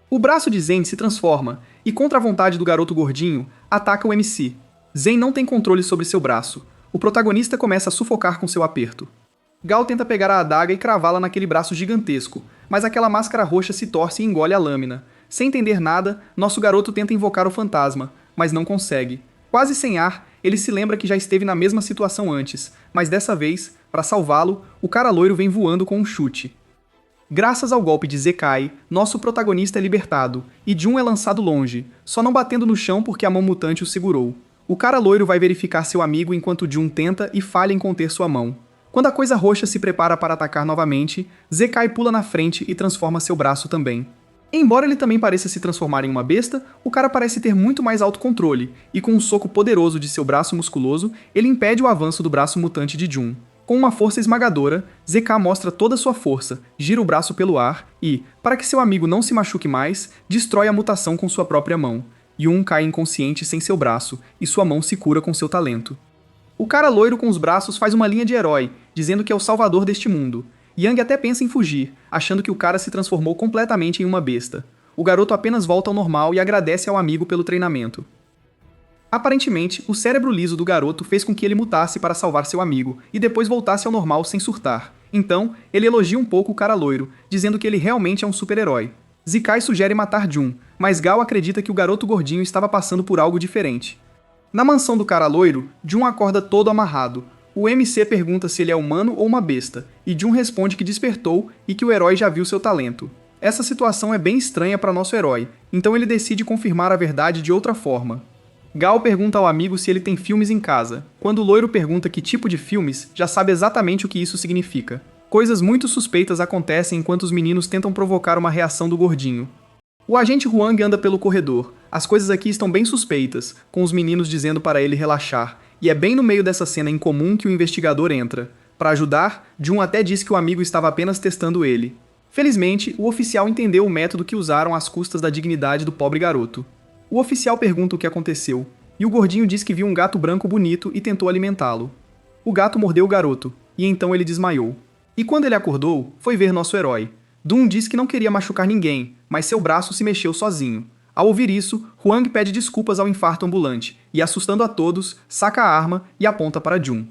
O braço de Zen se transforma, e contra a vontade do garoto gordinho, ataca o MC. Zen não tem controle sobre seu braço. O protagonista começa a sufocar com seu aperto. Gal tenta pegar a adaga e cravá-la naquele braço gigantesco, mas aquela máscara roxa se torce e engole a lâmina. Sem entender nada, nosso garoto tenta invocar o fantasma, mas não consegue. Quase sem ar, ele se lembra que já esteve na mesma situação antes, mas dessa vez, para salvá-lo, o cara loiro vem voando com um chute. Graças ao golpe de Zekai, nosso protagonista é libertado, e Jun é lançado longe, só não batendo no chão porque a mão mutante o segurou. O cara loiro vai verificar seu amigo enquanto Jun tenta e falha em conter sua mão. Quando a coisa roxa se prepara para atacar novamente, Zekai pula na frente e transforma seu braço também. Embora ele também pareça se transformar em uma besta, o cara parece ter muito mais autocontrole, e com um soco poderoso de seu braço musculoso, ele impede o avanço do braço mutante de Jun. Com uma força esmagadora, Zekai mostra toda sua força, gira o braço pelo ar e, para que seu amigo não se machuque mais, destrói a mutação com sua própria mão. Jun cai inconsciente sem seu braço, e sua mão se cura com seu talento. O cara loiro com os braços faz uma linha de herói, dizendo que é o salvador deste mundo. Yang até pensa em fugir, achando que o cara se transformou completamente em uma besta. O garoto apenas volta ao normal e agradece ao amigo pelo treinamento. Aparentemente, o cérebro liso do garoto fez com que ele mutasse para salvar seu amigo, e depois voltasse ao normal sem surtar. Então, ele elogia um pouco o cara loiro, dizendo que ele realmente é um super-herói. Zekai sugere matar Jun, mas Gal acredita que o garoto gordinho estava passando por algo diferente. Na mansão do cara loiro, Jun acorda todo amarrado. O MC pergunta se ele é humano ou uma besta, e Jun responde que despertou e que o herói já viu seu talento. Essa situação é bem estranha para nosso herói, então ele decide confirmar a verdade de outra forma. Gal pergunta ao amigo se ele tem filmes em casa. Quando o loiro pergunta que tipo de filmes, já sabe exatamente o que isso significa. Coisas muito suspeitas acontecem enquanto os meninos tentam provocar uma reação do gordinho. O agente Huang anda pelo corredor. As coisas aqui estão bem suspeitas, com os meninos dizendo para ele relaxar. E é bem no meio dessa cena incomum que o investigador entra. Para ajudar, Jun até diz que o amigo estava apenas testando ele. Felizmente, o oficial entendeu o método que usaram às custas da dignidade do pobre garoto. O oficial pergunta o que aconteceu, e o gordinho diz que viu um gato branco bonito e tentou alimentá-lo. O gato mordeu o garoto, e então ele desmaiou. E quando ele acordou, foi ver nosso herói. Dun diz que não queria machucar ninguém, mas seu braço se mexeu sozinho. Ao ouvir isso, Huang pede desculpas ao infarto ambulante, e assustando a todos, saca a arma e aponta para Jun.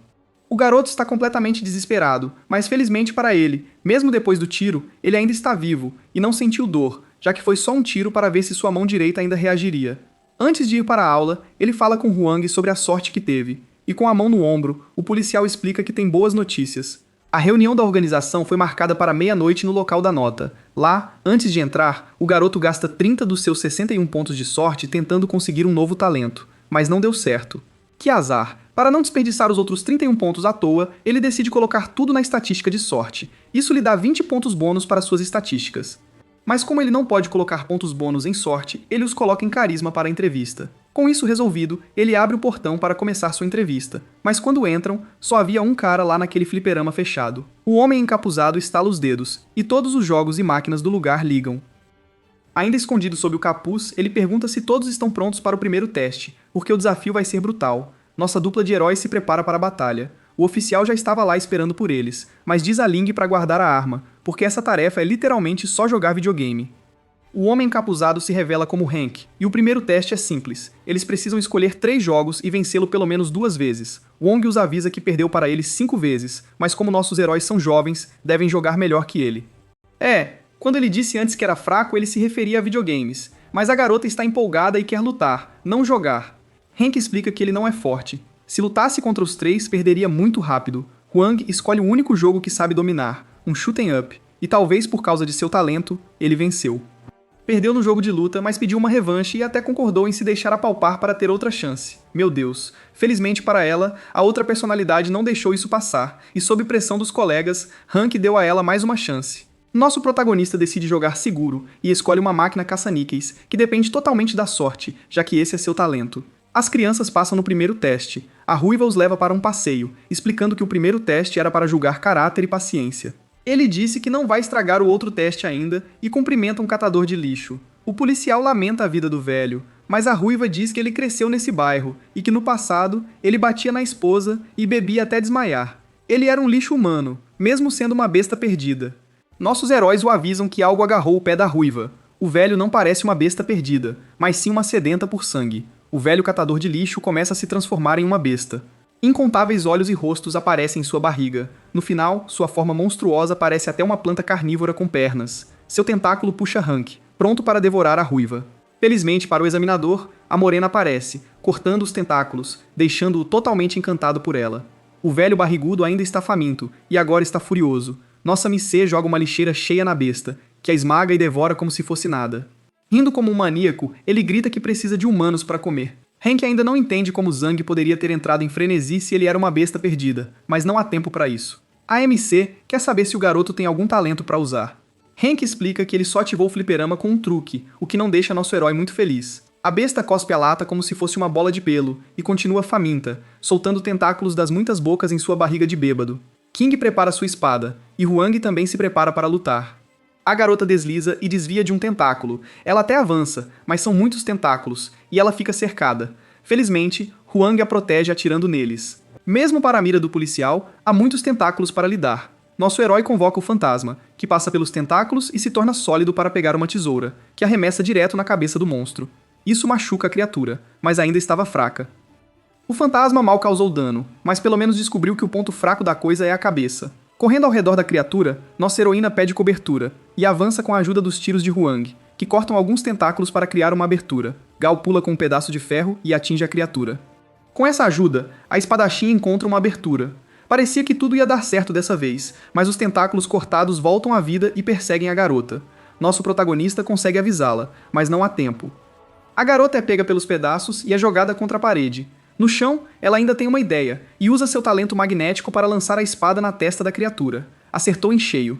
O garoto está completamente desesperado, mas felizmente para ele, mesmo depois do tiro, ele ainda está vivo, e não sentiu dor, já que foi só um tiro para ver se sua mão direita ainda reagiria. Antes de ir para a aula, ele fala com Huang sobre a sorte que teve, e com a mão no ombro, o policial explica que tem boas notícias. A reunião da organização foi marcada para meia-noite no local da nota. Lá, antes de entrar, o garoto gasta 30 dos seus 61 pontos de sorte tentando conseguir um novo talento, mas não deu certo. Que azar! Para não desperdiçar os outros 31 pontos à toa, ele decide colocar tudo na estatística de sorte. Isso lhe dá 20 pontos bônus para suas estatísticas. Mas como ele não pode colocar pontos bônus em sorte, ele os coloca em carisma para a entrevista. Com isso resolvido, ele abre o portão para começar sua entrevista. Mas quando entram, só havia um cara lá naquele fliperama fechado. O homem encapuzado estala os dedos, e todos os jogos e máquinas do lugar ligam. Ainda escondido sob o capuz, ele pergunta se todos estão prontos para o primeiro teste, porque o desafio vai ser brutal. Nossa dupla de heróis se prepara para a batalha. O oficial já estava lá esperando por eles, mas diz a Ling para guardar a arma, porque essa tarefa é literalmente só jogar videogame. O homem encapuzado se revela como Hank, e o primeiro teste é simples. Eles precisam escolher 3 jogos e vencê-lo pelo menos 2 vezes. Wong os avisa que perdeu para eles 5 vezes, mas como nossos heróis são jovens, devem jogar melhor que ele. Quando ele disse antes que era fraco, ele se referia a videogames, mas a garota está empolgada e quer lutar, não jogar. Hank explica que ele não é forte. Se lutasse contra os 3, perderia muito rápido. Huang escolhe o único jogo que sabe dominar, um shoot'em up, e talvez por causa de seu talento, ele venceu. Perdeu no jogo de luta, mas pediu uma revanche e até concordou em se deixar apalpar para ter outra chance. Meu Deus, felizmente para ela, a outra personalidade não deixou isso passar, e sob pressão dos colegas, Hank deu a ela mais uma chance. Nosso protagonista decide jogar seguro e escolhe uma máquina caça-níqueis, que depende totalmente da sorte, já que esse é seu talento. As crianças passam no primeiro teste. A Ruiva os leva para um passeio, explicando que o primeiro teste era para julgar caráter e paciência. Ele disse que não vai estragar o outro teste ainda e cumprimenta um catador de lixo. O policial lamenta a vida do velho, mas a Ruiva diz que ele cresceu nesse bairro e que no passado ele batia na esposa e bebia até desmaiar. Ele era um lixo humano, mesmo sendo uma besta perdida. Nossos heróis o avisam que algo agarrou o pé da Ruiva. O velho não parece uma besta perdida, mas sim uma sedenta por sangue. O velho catador de lixo começa a se transformar em uma besta. Incontáveis olhos e rostos aparecem em sua barriga. No final, sua forma monstruosa parece até uma planta carnívora com pernas. Seu tentáculo puxa Hank, pronto para devorar a Ruiva. Felizmente para o examinador, a morena aparece, cortando os tentáculos, deixando-o totalmente encantado por ela. O velho barrigudo ainda está faminto, e agora está furioso. Nossa Missê joga uma lixeira cheia na besta, que a esmaga e devora como se fosse nada. Rindo como um maníaco, ele grita que precisa de humanos para comer. Hank ainda não entende como Zhang poderia ter entrado em frenesi se ele era uma besta perdida, mas não há tempo para isso. A MC quer saber se o garoto tem algum talento para usar. Hank explica que ele só ativou o fliperama com um truque, o que não deixa nosso herói muito feliz. A besta cospe a lata como se fosse uma bola de pelo e continua faminta, soltando tentáculos das muitas bocas em sua barriga de bêbado. King prepara sua espada, e Huang também se prepara para lutar. A garota desliza e desvia de um tentáculo. Ela até avança, mas são muitos tentáculos, e ela fica cercada. Felizmente, Huang a protege atirando neles. Mesmo para a mira do policial, há muitos tentáculos para lidar. Nosso herói convoca o fantasma, que passa pelos tentáculos e se torna sólido para pegar uma tesoura, que arremessa direto na cabeça do monstro. Isso machuca a criatura, mas ainda estava fraca. O fantasma mal causou dano, mas pelo menos descobriu que o ponto fraco da coisa é a cabeça. Correndo ao redor da criatura, nossa heroína pede cobertura e avança com a ajuda dos tiros de Huang, que cortam alguns tentáculos para criar uma abertura. Gal pula com um pedaço de ferro e atinge a criatura. Com essa ajuda, a espadachim encontra uma abertura. Parecia que tudo ia dar certo dessa vez, mas os tentáculos cortados voltam à vida e perseguem a garota. Nosso protagonista consegue avisá-la, mas não há tempo. A garota é pega pelos pedaços e é jogada contra a parede. No chão, ela ainda tem uma ideia, e usa seu talento magnético para lançar a espada na testa da criatura. Acertou em cheio.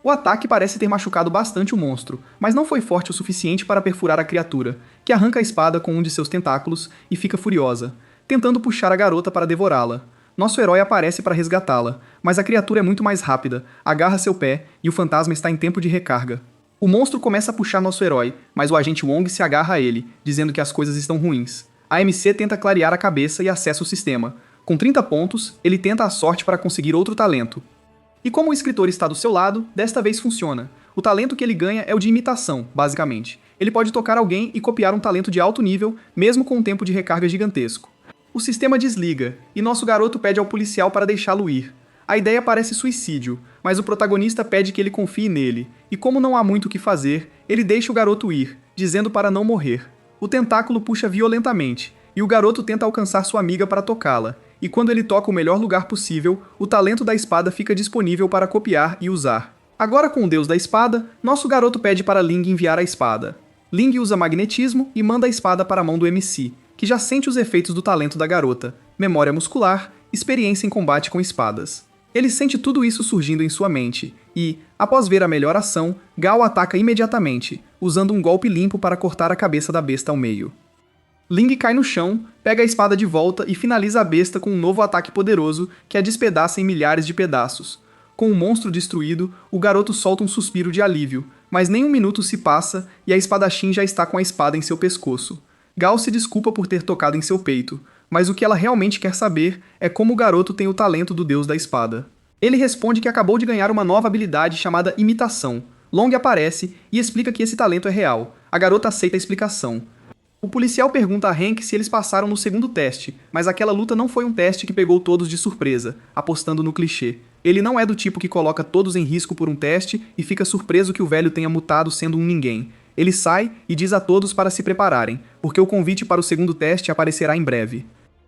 O ataque parece ter machucado bastante o monstro, mas não foi forte o suficiente para perfurar a criatura, que arranca a espada com um de seus tentáculos e fica furiosa, tentando puxar a garota para devorá-la. Nosso herói aparece para resgatá-la, mas a criatura é muito mais rápida, agarra seu pé e o fantasma está em tempo de recarga. O monstro começa a puxar nosso herói, mas o agente Wong se agarra a ele, dizendo que as coisas estão ruins. A MC tenta clarear a cabeça e acessa o sistema. Com 30 pontos, ele tenta a sorte para conseguir outro talento. E como o escritor está do seu lado, desta vez funciona. O talento que ele ganha é o de imitação, basicamente. Ele pode tocar alguém e copiar um talento de alto nível, mesmo com um tempo de recarga gigantesco. O sistema desliga, e nosso garoto pede ao policial para deixá-lo ir. A ideia parece suicídio, mas o protagonista pede que ele confie nele, e como não há muito o que fazer, ele deixa o garoto ir, dizendo para não morrer. O tentáculo puxa violentamente, e o garoto tenta alcançar sua amiga para tocá-la, e quando ele toca o melhor lugar possível, o talento da espada fica disponível para copiar e usar. Agora com o deus da espada, nosso garoto pede para Ling enviar a espada. Ling usa magnetismo e manda a espada para a mão do MC, que já sente os efeitos do talento da garota, memória muscular, experiência em combate com espadas. Ele sente tudo isso surgindo em sua mente, e, após ver a melhor ação, Gao ataca imediatamente, usando um golpe limpo para cortar a cabeça da besta ao meio. Ling cai no chão, pega a espada de volta e finaliza a besta com um novo ataque poderoso que a despedaça em milhares de pedaços. Com o monstro destruído, o garoto solta um suspiro de alívio, mas nem um minuto se passa e a espadachim já está com a espada em seu pescoço. Gao se desculpa por ter tocado em seu peito, mas o que ela realmente quer saber é como o garoto tem o talento do deus da espada. Ele responde que acabou de ganhar uma nova habilidade chamada imitação. Long aparece e explica que esse talento é real. A garota aceita a explicação. O policial pergunta a Hank se eles passaram no segundo teste, mas aquela luta não foi um teste que pegou todos de surpresa, apostando no clichê. Ele não é do tipo que coloca todos em risco por um teste e fica surpreso que o velho tenha mutado sendo um ninguém. Ele sai e diz a todos para se prepararem, porque o convite para o segundo teste aparecerá em breve.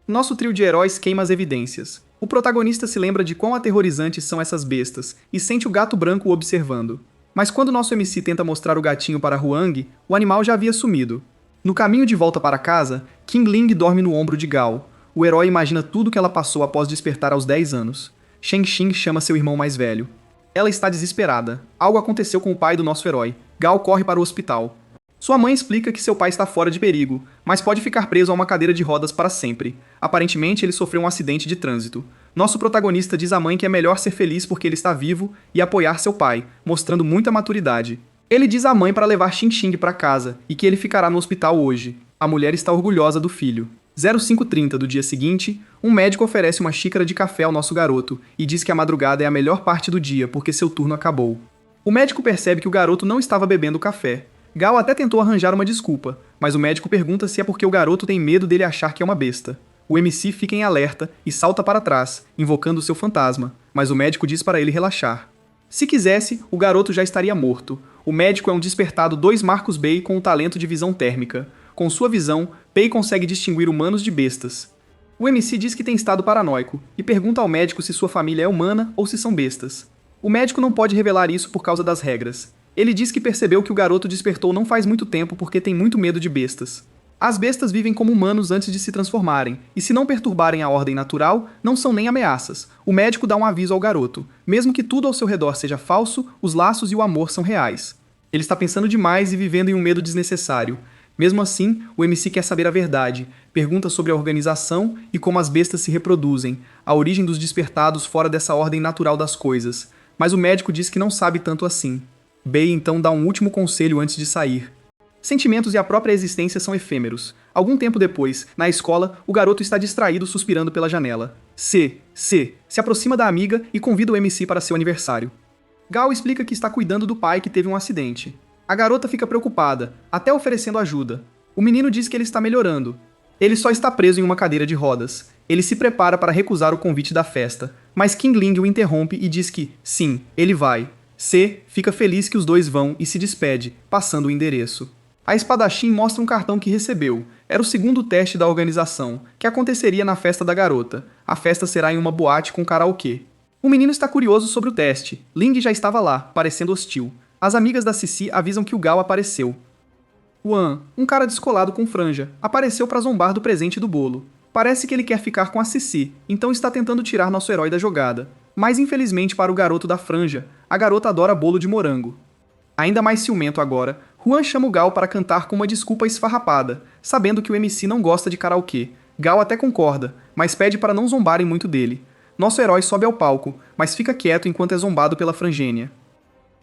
Nosso trio de heróis queima as evidências. O protagonista se lembra de quão aterrorizantes são essas bestas e sente o gato branco o observando. Mas quando nosso MC tenta mostrar o gatinho para Huang, o animal já havia sumido. No caminho de volta para casa, King Ling dorme no ombro de Gao. O herói imagina tudo que ela passou após despertar aos 10 anos. Shen Xing chama seu irmão mais velho. Ela está desesperada. Algo aconteceu com o pai do nosso herói. Gao corre para o hospital. Sua mãe explica que seu pai está fora de perigo, mas pode ficar preso a uma cadeira de rodas para sempre. Aparentemente, ele sofreu um acidente de trânsito. Nosso protagonista diz à mãe que é melhor ser feliz porque ele está vivo e apoiar seu pai, mostrando muita maturidade. Ele diz à mãe para levar Xing Xing para casa e que ele ficará no hospital hoje. A mulher está orgulhosa do filho. 05:30 do dia seguinte, um médico oferece uma xícara de café ao nosso garoto e diz que a madrugada é a melhor parte do dia porque seu turno acabou. O médico percebe que o garoto não estava bebendo café. Gao até tentou arranjar uma desculpa, mas o médico pergunta se é porque o garoto tem medo dele achar que é uma besta. O MC fica em alerta e salta para trás, invocando seu fantasma, mas o médico diz para ele relaxar. Se quisesse, o garoto já estaria morto. O médico é um despertado 2 Marcus Bay com o talento de visão térmica. Com sua visão, Pei consegue distinguir humanos de bestas. O MC diz que tem estado paranoico e pergunta ao médico se sua família é humana ou se são bestas. O médico não pode revelar isso por causa das regras. Ele diz que percebeu que o garoto despertou não faz muito tempo porque tem muito medo de bestas. As bestas vivem como humanos antes de se transformarem, e se não perturbarem a ordem natural, não são nem ameaças. O médico dá um aviso ao garoto. Mesmo que tudo ao seu redor seja falso, os laços e o amor são reais. Ele está pensando demais e vivendo em um medo desnecessário. Mesmo assim, o MC quer saber a verdade, pergunta sobre a organização e como as bestas se reproduzem, a origem dos despertados fora dessa ordem natural das coisas. Mas o médico diz que não sabe tanto assim. Bei então dá um último conselho antes de sair. Sentimentos e a própria existência são efêmeros. Algum tempo depois, na escola, o garoto está distraído suspirando pela janela. Se aproxima da amiga e convida o MC para seu aniversário. Gao explica que está cuidando do pai que teve um acidente. A garota fica preocupada, até oferecendo ajuda. O menino diz que ele está melhorando. Ele só está preso em uma cadeira de rodas. Ele se prepara para recusar o convite da festa, mas King Ling o interrompe e diz que, sim, ele vai. C fica feliz que os dois vão e se despede, passando o endereço. A espadachim mostra um cartão que recebeu. Era o segundo teste da organização, que aconteceria na festa da garota. A festa será em uma boate com karaokê. O menino está curioso sobre o teste. Ling já estava lá, parecendo hostil. As amigas da Cici avisam que o Gao apareceu. Wan, um cara descolado com franja, apareceu para zombar do presente do bolo. Parece que ele quer ficar com a Cici, então está tentando tirar nosso herói da jogada. Mas infelizmente para o garoto da franja, a garota adora bolo de morango. Ainda mais ciumento agora, Juan chama o Gao para cantar com uma desculpa esfarrapada, sabendo que o MC não gosta de karaokê. Gao até concorda, mas pede para não zombarem muito dele. Nosso herói sobe ao palco, mas fica quieto enquanto é zombado pela frangênia.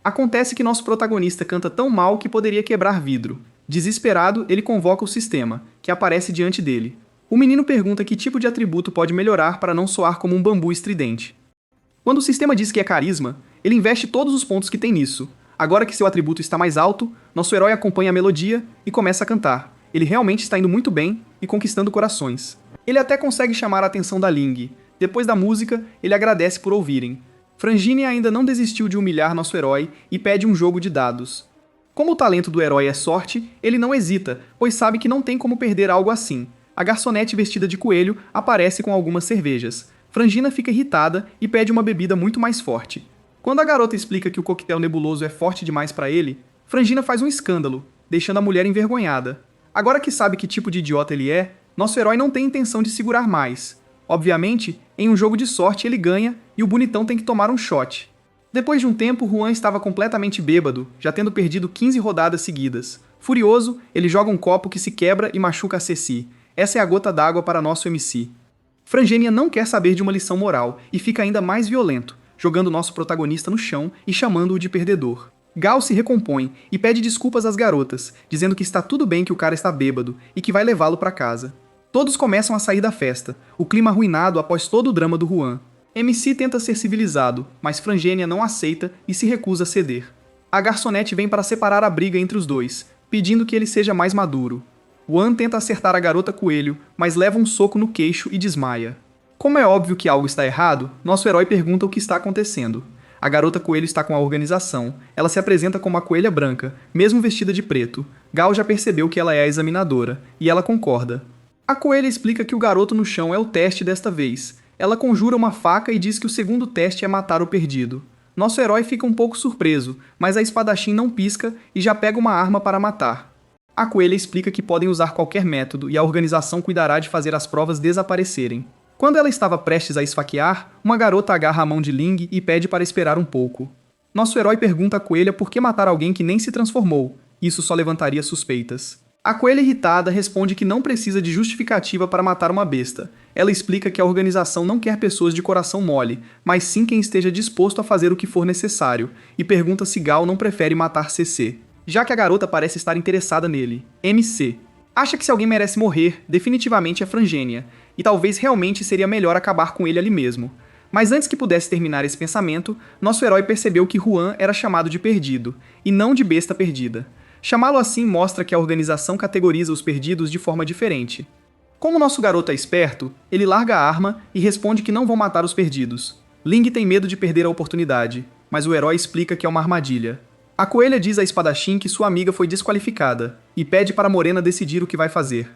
Acontece que nosso protagonista canta tão mal que poderia quebrar vidro. Desesperado, ele convoca o sistema, que aparece diante dele. O menino pergunta que tipo de atributo pode melhorar para não soar como um bambu estridente. Quando o sistema diz que é carisma, ele investe todos os pontos que tem nisso. Agora que seu atributo está mais alto, nosso herói acompanha a melodia e começa a cantar. Ele realmente está indo muito bem e conquistando corações. Ele até consegue chamar a atenção da Ling. Depois da música, ele agradece por ouvirem. Frangine ainda não desistiu de humilhar nosso herói e pede um jogo de dados. Como o talento do herói é sorte, ele não hesita, pois sabe que não tem como perder algo assim. A garçonete vestida de coelho aparece com algumas cervejas. Frangina fica irritada e pede uma bebida muito mais forte. Quando a garota explica que o coquetel nebuloso é forte demais para ele, Frangina faz um escândalo, deixando a mulher envergonhada. Agora que sabe que tipo de idiota ele é, nosso herói não tem intenção de segurar mais. Obviamente, em um jogo de sorte ele ganha e o bonitão tem que tomar um shot. Depois de um tempo, Juan estava completamente bêbado, já tendo perdido 15 rodadas seguidas. Furioso, ele joga um copo que se quebra e machuca a Ceci. Essa é a gota d'água para nosso MC. Frangênia não quer saber de uma lição moral e fica ainda mais violento, jogando nosso protagonista no chão e chamando-o de perdedor. Gal se recompõe e pede desculpas às garotas, dizendo que está tudo bem que o cara está bêbado e que vai levá-lo para casa. Todos começam a sair da festa, o clima arruinado após todo o drama do Juan. MC tenta ser civilizado, mas Frangênia não aceita e se recusa a ceder. A garçonete vem para separar a briga entre os dois, pedindo que ele seja mais maduro. Juan tenta acertar a garota coelho, mas leva um soco no queixo e desmaia. Como é óbvio que algo está errado, nosso herói pergunta o que está acontecendo. A garota coelho está com a organização. Ela se apresenta como a coelha branca, mesmo vestida de preto. Gal já percebeu que ela é a examinadora, e ela concorda. A coelha explica que o garoto no chão é o teste desta vez. Ela conjura uma faca e diz que o segundo teste é matar o perdido. Nosso herói fica um pouco surpreso, mas a espadachim não pisca e já pega uma arma para matar. A coelha explica que podem usar qualquer método e a organização cuidará de fazer as provas desaparecerem. Quando ela estava prestes a esfaquear, uma garota agarra a mão de Ling e pede para esperar um pouco. Nosso herói pergunta à coelha por que matar alguém que nem se transformou. Isso só levantaria suspeitas. A coelha irritada responde que não precisa de justificativa para matar uma besta. Ela explica que a organização não quer pessoas de coração mole, mas sim quem esteja disposto a fazer o que for necessário, e pergunta se Gal não prefere matar CC, já que a garota parece estar interessada nele. MC acha que se alguém merece morrer, definitivamente é Frangênia, e talvez realmente seria melhor acabar com ele ali mesmo. Mas antes que pudesse terminar esse pensamento, nosso herói percebeu que Juan era chamado de perdido, e não de besta perdida. Chamá-lo assim mostra que a organização categoriza os perdidos de forma diferente. Como nosso garoto é esperto, ele larga a arma e responde que não vão matar os perdidos. Ling tem medo de perder a oportunidade, mas o herói explica que é uma armadilha. A coelha diz à espadachim que sua amiga foi desqualificada e pede para a morena decidir o que vai fazer.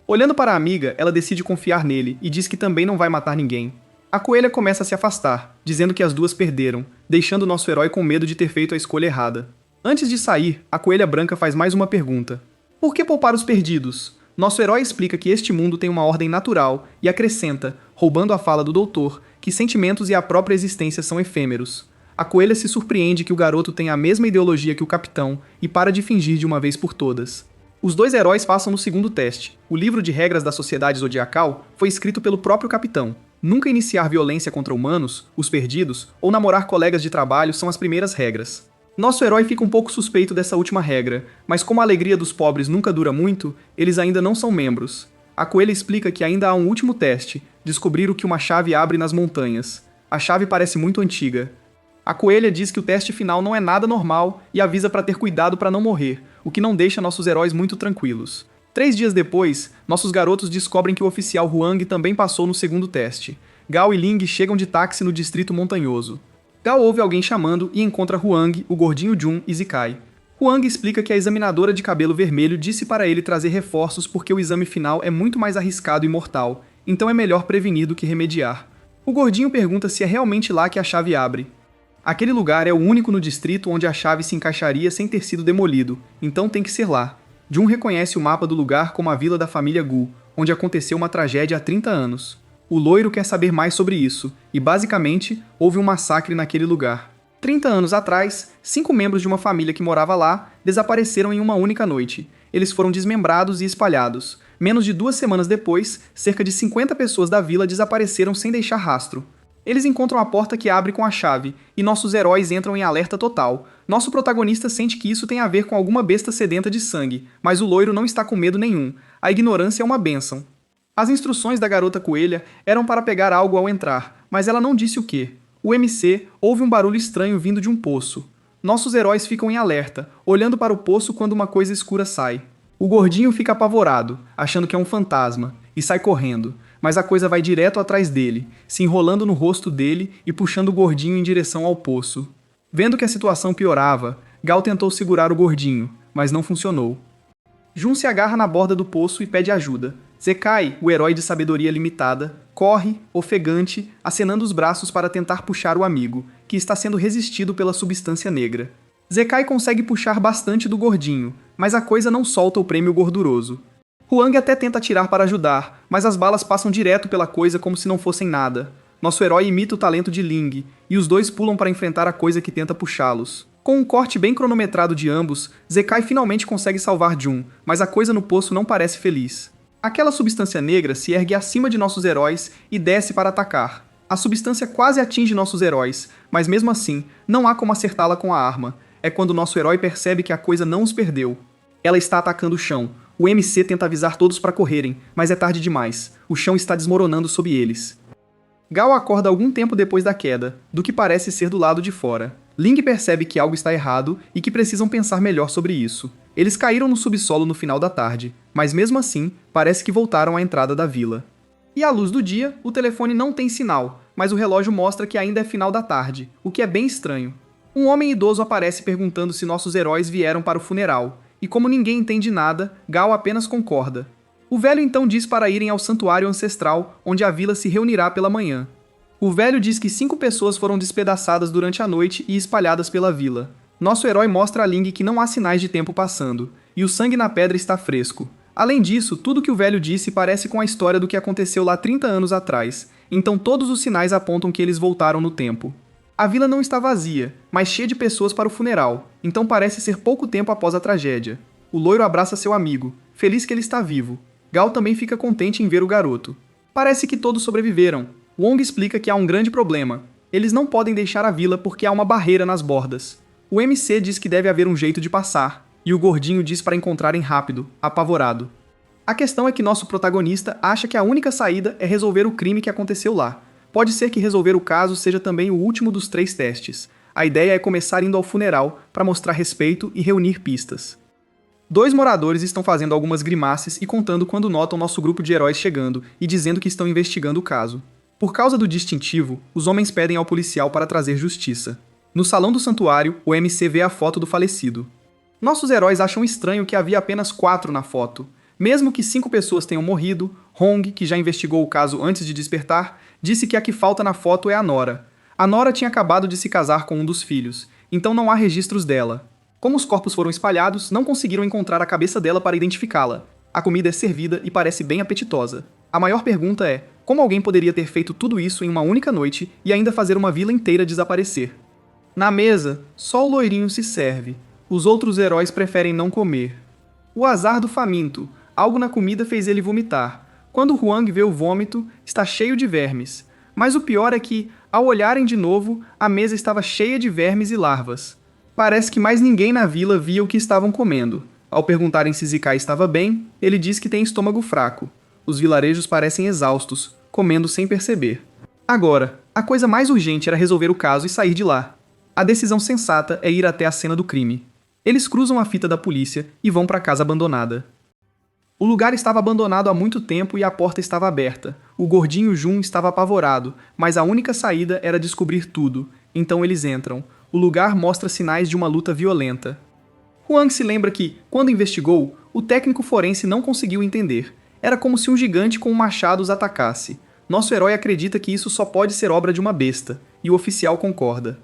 Olhando para a amiga, ela decide confiar nele e diz que também não vai matar ninguém. A coelha começa a se afastar, dizendo que as duas perderam, deixando nosso herói com medo de ter feito a escolha errada. Antes de sair, a coelha branca faz mais uma pergunta. Por que poupar os perdidos? Nosso herói explica que este mundo tem uma ordem natural e acrescenta, roubando a fala do doutor, que sentimentos e a própria existência são efêmeros. A coelha se surpreende que o garoto tem a mesma ideologia que o capitão e para de fingir de uma vez por todas. Os dois heróis passam no segundo teste. O livro de regras da Sociedade Zodiacal foi escrito pelo próprio capitão. Nunca iniciar violência contra humanos, os perdidos, ou namorar colegas de trabalho são as primeiras regras. Nosso herói fica um pouco suspeito dessa última regra, mas como a alegria dos pobres nunca dura muito, eles ainda não são membros. A coelha explica que ainda há um último teste, descobrir o que uma chave abre nas montanhas. A chave parece muito antiga. A coelha diz que o teste final não é nada normal e avisa para ter cuidado para não morrer, o que não deixa nossos heróis muito tranquilos. 3 dias depois, nossos garotos descobrem que o oficial Huang também passou no segundo teste. Gao e Ling chegam de táxi no distrito montanhoso. Gao ouve alguém chamando e encontra Huang, o gordinho Jun e Zikai. Huang explica que a examinadora de cabelo vermelho disse para ele trazer reforços porque o exame final é muito mais arriscado e mortal, então é melhor prevenir do que remediar. O gordinho pergunta se é realmente lá que a chave abre. Aquele lugar é o único no distrito onde a chave se encaixaria sem ter sido demolido, então tem que ser lá. Jun reconhece o mapa do lugar como a vila da família Gu, onde aconteceu uma tragédia há 30 anos. O loiro quer saber mais sobre isso, e basicamente, houve um massacre naquele lugar. 30 anos atrás, 5 membros de uma família que morava lá desapareceram em uma única noite. Eles foram desmembrados e espalhados. Menos de 2 semanas depois, cerca de 50 pessoas da vila desapareceram sem deixar rastro. Eles encontram a porta que abre com a chave, e nossos heróis entram em alerta total. Nosso protagonista sente que isso tem a ver com alguma besta sedenta de sangue, mas o loiro não está com medo nenhum. A ignorância é uma bênção. As instruções da garota coelha eram para pegar algo ao entrar, mas ela não disse o quê. O MC ouve um barulho estranho vindo de um poço. Nossos heróis ficam em alerta, olhando para o poço quando uma coisa escura sai. O gordinho fica apavorado, achando que é um fantasma, e sai correndo, mas a coisa vai direto atrás dele, se enrolando no rosto dele e puxando o gordinho em direção ao poço. Vendo que a situação piorava, Gal tentou segurar o gordinho, mas não funcionou. Jun se agarra na borda do poço e pede ajuda. Zekai, o herói de sabedoria limitada, corre, ofegante, acenando os braços para tentar puxar o amigo, que está sendo resistido pela substância negra. Zekai consegue puxar bastante do gordinho, mas a coisa não solta o prêmio gorduroso. Huang até tenta atirar para ajudar, mas as balas passam direto pela coisa como se não fossem nada. Nosso herói imita o talento de Ling, e os dois pulam para enfrentar a coisa que tenta puxá-los. Com um corte bem cronometrado de ambos, Zekai finalmente consegue salvar Jun, mas a coisa no poço não parece feliz. Aquela substância negra se ergue acima de nossos heróis e desce para atacar. A substância quase atinge nossos heróis, mas mesmo assim, não há como acertá-la com a arma. É quando nosso herói percebe que a coisa não os perdeu. Ela está atacando o chão. O MC tenta avisar todos para correrem, mas é tarde demais. O chão está desmoronando sob eles. Gal acorda algum tempo depois da queda, do que parece ser do lado de fora. Ling percebe que algo está errado e que precisam pensar melhor sobre isso. Eles caíram no subsolo no final da tarde, mas mesmo assim, parece que voltaram à entrada da vila. E à luz do dia, o telefone não tem sinal, mas o relógio mostra que ainda é final da tarde, o que é bem estranho. Um homem idoso aparece perguntando se nossos heróis vieram para o funeral, e como ninguém entende nada, Gal apenas concorda. O velho então diz para irem ao santuário ancestral, onde a vila se reunirá pela manhã. O velho diz que 5 pessoas foram despedaçadas durante a noite e espalhadas pela vila. Nosso herói mostra a Ling que não há sinais de tempo passando, e o sangue na pedra está fresco. Além disso, tudo que o velho disse parece com a história do que aconteceu lá 30 anos atrás, então todos os sinais apontam que eles voltaram no tempo. A vila não está vazia, mas cheia de pessoas para o funeral, então parece ser pouco tempo após a tragédia. O loiro abraça seu amigo, feliz que ele está vivo. Gal também fica contente em ver o garoto. Parece que todos sobreviveram. Wong explica que há um grande problema. Eles não podem deixar a vila porque há uma barreira nas bordas. O MC diz que deve haver um jeito de passar, e o gordinho diz para encontrarem rápido, apavorado. A questão é que nosso protagonista acha que a única saída é resolver o crime que aconteceu lá. Pode ser que resolver o caso seja também o último dos 3 testes. A ideia é começar indo ao funeral para mostrar respeito e reunir pistas. 2 moradores estão fazendo algumas grimaces e contando quando notam nosso grupo de heróis chegando e dizendo que estão investigando o caso. Por causa do distintivo, os homens pedem ao policial para trazer justiça. No salão do santuário, o MC vê a foto do falecido. Nossos heróis acham estranho que havia apenas 4 na foto. Mesmo que 5 pessoas tenham morrido, Hong, que já investigou o caso antes de despertar, disse que a que falta na foto é a Nora. A Nora tinha acabado de se casar com um dos filhos, então não há registros dela. Como os corpos foram espalhados, não conseguiram encontrar a cabeça dela para identificá-la. A comida é servida e parece bem apetitosa. A maior pergunta é, como alguém poderia ter feito tudo isso em uma única noite e ainda fazer uma vila inteira desaparecer? Na mesa, só o loirinho se serve. Os outros heróis preferem não comer. O azar do faminto. Algo na comida fez ele vomitar. Quando Huang vê o vômito, está cheio de vermes. Mas o pior é que, ao olharem de novo, a mesa estava cheia de vermes e larvas. Parece que mais ninguém na vila via o que estavam comendo. Ao perguntarem se Zekai estava bem, ele diz que tem estômago fraco. Os vilarejos parecem exaustos, comendo sem perceber. Agora, a coisa mais urgente era resolver o caso e sair de lá. A decisão sensata é ir até a cena do crime. Eles cruzam a fita da polícia e vão para a casa abandonada. O lugar estava abandonado há muito tempo e a porta estava aberta. O gordinho Jun estava apavorado, mas a única saída era descobrir tudo. Então eles entram. O lugar mostra sinais de uma luta violenta. Huang se lembra que, quando investigou, o técnico forense não conseguiu entender. Era como se um gigante com um machado os atacasse. Nosso herói acredita que isso só pode ser obra de uma besta, e o oficial concorda.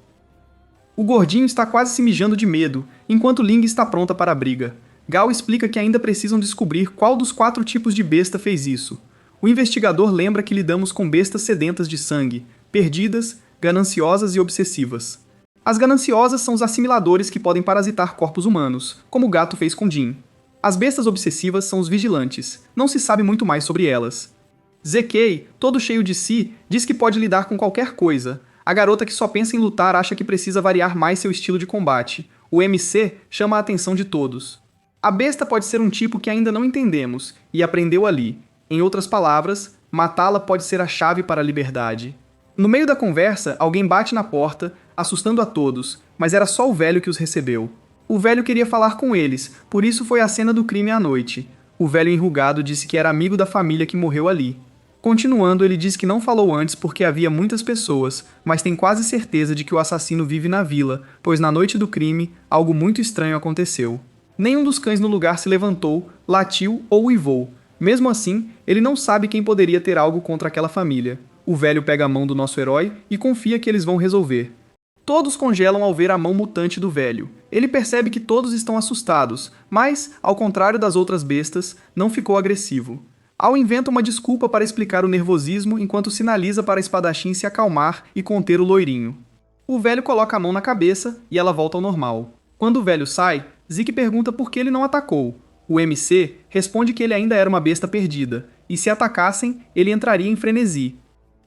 O gordinho está quase se mijando de medo, enquanto Ling está pronta para a briga. Gal explica que ainda precisam descobrir qual dos 4 tipos de besta fez isso. O investigador lembra que lidamos com bestas sedentas de sangue, perdidas, gananciosas e obsessivas. As gananciosas são os assimiladores que podem parasitar corpos humanos, como o gato fez com Jin. As bestas obsessivas são os vigilantes. Não se sabe muito mais sobre elas. Zekai, todo cheio de si, diz que pode lidar com qualquer coisa. A garota que só pensa em lutar acha que precisa variar mais seu estilo de combate. O MC chama a atenção de todos. A besta pode ser um tipo que ainda não entendemos, e aprendeu ali. Em outras palavras, matá-la pode ser a chave para a liberdade. No meio da conversa, alguém bate na porta, assustando a todos, mas era só o velho que os recebeu. O velho queria falar com eles, por isso foi à cena do crime à noite. O velho enrugado disse que era amigo da família que morreu ali. Continuando, ele diz que não falou antes porque havia muitas pessoas, mas tem quase certeza de que o assassino vive na vila, pois na noite do crime, algo muito estranho aconteceu. Nenhum dos cães no lugar se levantou, latiu ou uivou. Mesmo assim, ele não sabe quem poderia ter algo contra aquela família. O velho pega a mão do nosso herói e confia que eles vão resolver. Todos congelam ao ver a mão mutante do velho. Ele percebe que todos estão assustados, mas, ao contrário das outras bestas, não ficou agressivo. Al inventa uma desculpa para explicar o nervosismo enquanto sinaliza para a espadachim se acalmar e conter o loirinho. O velho coloca a mão na cabeça e ela volta ao normal. Quando o velho sai, Zeke pergunta por que ele não atacou. O MC responde que ele ainda era uma besta perdida, e se atacassem, ele entraria em frenesi.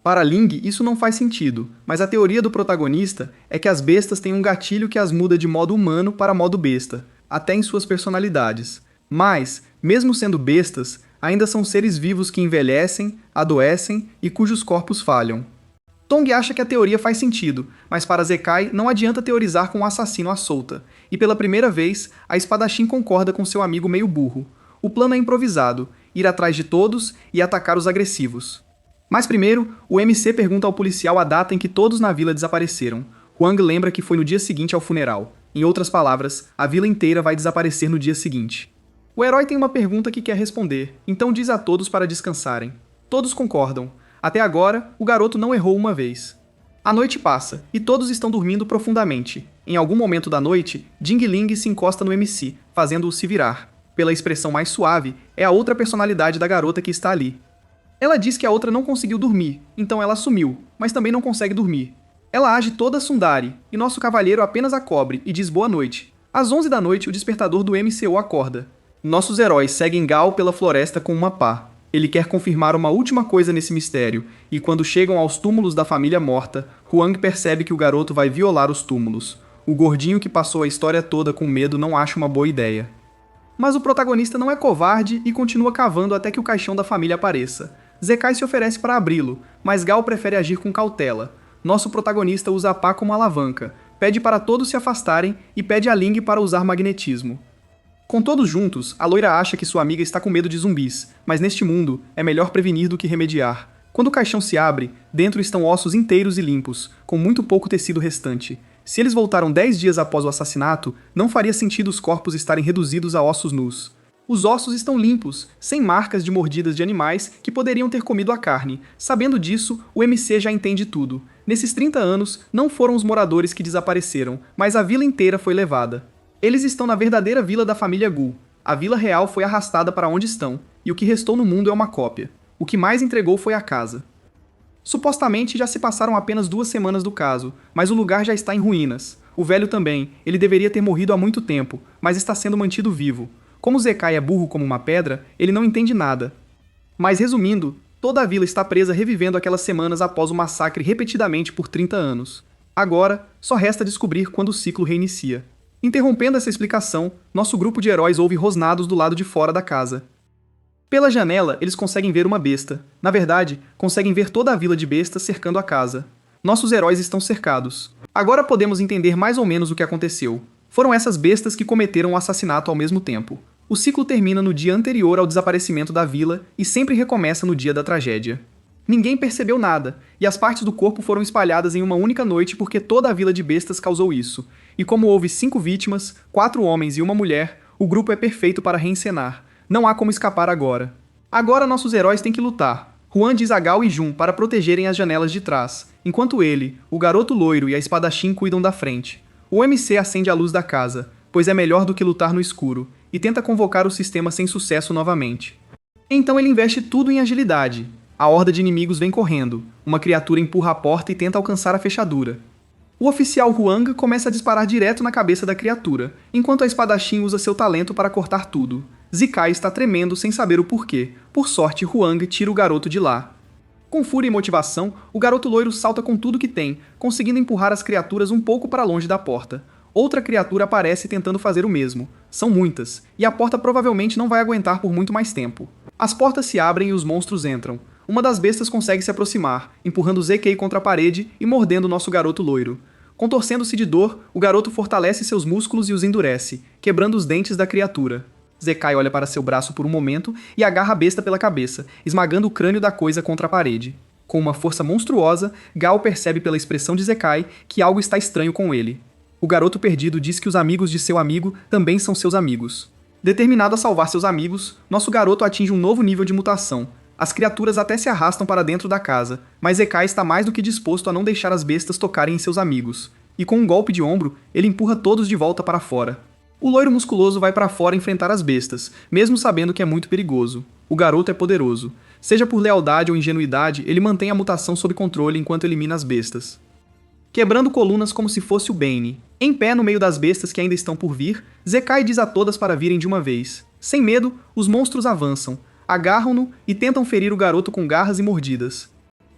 Para Ling, isso não faz sentido, mas a teoria do protagonista é que as bestas têm um gatilho que as muda de modo humano para modo besta, até em suas personalidades. Mas, mesmo sendo bestas, ainda são seres vivos que envelhecem, adoecem e cujos corpos falham. Tong acha que a teoria faz sentido, mas para Zekai não adianta teorizar com um assassino à solta, e pela primeira vez, a espadachim concorda com seu amigo meio burro. O plano é improvisado, ir atrás de todos e atacar os agressivos. Mas primeiro, o MC pergunta ao policial a data em que todos na vila desapareceram. Huang lembra que foi no dia seguinte ao funeral. Em outras palavras, a vila inteira vai desaparecer no dia seguinte. O herói tem uma pergunta que quer responder, então diz a todos para descansarem. Todos concordam. Até agora, o garoto não errou uma vez. A noite passa, e todos estão dormindo profundamente. Em algum momento da noite, Jing Ling se encosta no MC, fazendo-o se virar. Pela expressão mais suave, é a outra personalidade da garota que está ali. Ela diz que a outra não conseguiu dormir, então ela sumiu, mas também não consegue dormir. Ela age toda Sundari, e nosso cavalheiro apenas a cobre e diz boa noite. Às 11 da noite, o despertador do MCO acorda. Nossos heróis seguem Gao pela floresta com uma pá. Ele quer confirmar uma última coisa nesse mistério, e quando chegam aos túmulos da família morta, Huang percebe que o garoto vai violar os túmulos. O gordinho que passou a história toda com medo não acha uma boa ideia. Mas o protagonista não é covarde e continua cavando até que o caixão da família apareça. Zekai se oferece para abri-lo, mas Gao prefere agir com cautela. Nosso protagonista usa a pá como alavanca, pede para todos se afastarem e pede a Ling para usar magnetismo. Com todos juntos, a loira acha que sua amiga está com medo de zumbis, mas neste mundo é melhor prevenir do que remediar. Quando o caixão se abre, dentro estão ossos inteiros e limpos, com muito pouco tecido restante. Se eles voltaram 10 dias após o assassinato, não faria sentido os corpos estarem reduzidos a ossos nus. Os ossos estão limpos, sem marcas de mordidas de animais que poderiam ter comido a carne. Sabendo disso, o MC já entende tudo. Nesses 30 anos, não foram os moradores que desapareceram, mas a vila inteira foi levada. Eles estão na verdadeira vila da família Gu. A vila real foi arrastada para onde estão, e o que restou no mundo é uma cópia. O que mais entregou foi a casa. Supostamente já se passaram apenas 2 semanas do caso, mas o lugar já está em ruínas. O velho também, ele deveria ter morrido há muito tempo, mas está sendo mantido vivo. Como Zekai é burro como uma pedra, ele não entende nada. Mas resumindo, toda a vila está presa revivendo aquelas semanas após o massacre repetidamente por 30 anos. Agora, só resta descobrir quando o ciclo reinicia. Interrompendo essa explicação, nosso grupo de heróis ouve rosnados do lado de fora da casa. Pela janela, eles conseguem ver uma besta. Na verdade, conseguem ver toda a vila de bestas cercando a casa. Nossos heróis estão cercados. Agora podemos entender mais ou menos o que aconteceu. Foram essas bestas que cometeram o assassinato ao mesmo tempo. O ciclo termina no dia anterior ao desaparecimento da vila e sempre recomeça no dia da tragédia. Ninguém percebeu nada, e as partes do corpo foram espalhadas em uma única noite porque toda a vila de bestas causou isso. E como houve 5 vítimas, 4 homens e uma mulher, o grupo é perfeito para reencenar. Não há como escapar agora. Agora nossos heróis têm que lutar. Huan diz a Gao e Jun para protegerem as janelas de trás, enquanto ele, o garoto loiro e a espadachim cuidam da frente. O MC acende a luz da casa, pois é melhor do que lutar no escuro, e tenta convocar o sistema sem sucesso novamente. Então ele investe tudo em agilidade. A horda de inimigos vem correndo. Uma criatura empurra a porta e tenta alcançar a fechadura. O oficial Huang começa a disparar direto na cabeça da criatura, enquanto a espadachim usa seu talento para cortar tudo. Zekai está tremendo sem saber o porquê. Por sorte, Huang tira o garoto de lá. Com fúria e motivação, o garoto loiro salta com tudo que tem, conseguindo empurrar as criaturas um pouco para longe da porta. Outra criatura aparece tentando fazer o mesmo. São muitas, e a porta provavelmente não vai aguentar por muito mais tempo. As portas se abrem e os monstros entram. Uma das bestas consegue se aproximar, empurrando Zekai contra a parede e mordendo nosso garoto loiro. Contorcendo-se de dor, o garoto fortalece seus músculos e os endurece, quebrando os dentes da criatura. Zekai olha para seu braço por um momento e agarra a besta pela cabeça, esmagando o crânio da coisa contra a parede. Com uma força monstruosa, Gal percebe pela expressão de Zekai que algo está estranho com ele. O garoto perdido diz que os amigos de seu amigo também são seus amigos. Determinado a salvar seus amigos, nosso garoto atinge um novo nível de mutação. As criaturas até se arrastam para dentro da casa, mas Zekai está mais do que disposto a não deixar as bestas tocarem em seus amigos. E com um golpe de ombro, ele empurra todos de volta para fora. O loiro musculoso vai para fora enfrentar as bestas, mesmo sabendo que é muito perigoso. O garoto é poderoso. Seja por lealdade ou ingenuidade, ele mantém a mutação sob controle enquanto elimina as bestas. Quebrando colunas como se fosse o Bane. Em pé no meio das bestas que ainda estão por vir, Zekai diz a todas para virem de uma vez. Sem medo, os monstros avançam, agarram-no e tentam ferir o garoto com garras e mordidas.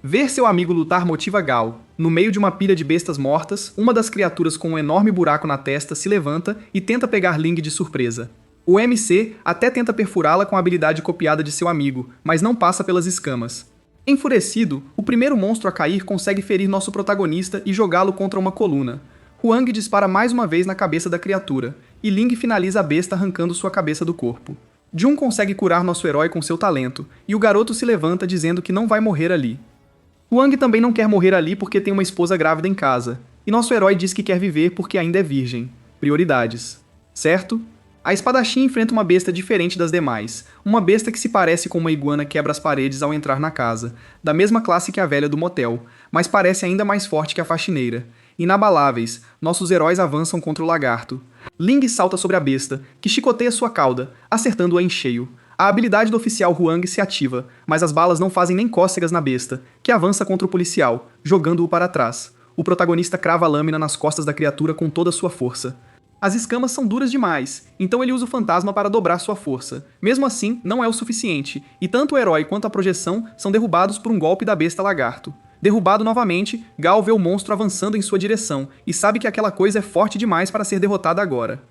Ver seu amigo lutar motiva Gal. No meio de uma pilha de bestas mortas, uma das criaturas com um enorme buraco na testa se levanta e tenta pegar Ling de surpresa. O MC até tenta perfurá-la com a habilidade copiada de seu amigo, mas não passa pelas escamas. Enfurecido, o primeiro monstro a cair consegue ferir nosso protagonista e jogá-lo contra uma coluna. Huang dispara mais uma vez na cabeça da criatura, e Ling finaliza a besta arrancando sua cabeça do corpo. Jun consegue curar nosso herói com seu talento, e o garoto se levanta dizendo que não vai morrer ali. Huang também não quer morrer ali porque tem uma esposa grávida em casa, e nosso herói diz que quer viver porque ainda é virgem. Prioridades. Certo? A espadachim enfrenta uma besta diferente das demais, uma besta que se parece com uma iguana quebra as paredes ao entrar na casa, da mesma classe que a velha do motel, mas parece ainda mais forte que a faxineira. Inabaláveis, nossos heróis avançam contra o lagarto. Ling salta sobre a besta, que chicoteia sua cauda, acertando-a em cheio. A habilidade do oficial Huang se ativa, mas as balas não fazem nem cócegas na besta, que avança contra o policial, jogando-o para trás. O protagonista crava a lâmina nas costas da criatura com toda a sua força. As escamas são duras demais, então ele usa o fantasma para dobrar sua força. Mesmo assim, não é o suficiente, e tanto o herói quanto a projeção são derrubados por um golpe da besta lagarto. Derrubado novamente, Gal vê o monstro avançando em sua direção, e sabe que aquela coisa é forte demais para ser derrotada agora.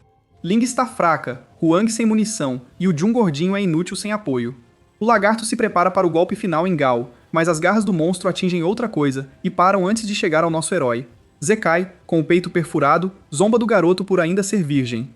Ling está fraca, Huang sem munição, e o Jun gordinho é inútil sem apoio. O lagarto se prepara para o golpe final em Gal, mas as garras do monstro atingem outra coisa, e param antes de chegar ao nosso herói. Zekai, com o peito perfurado, zomba do garoto por ainda ser virgem.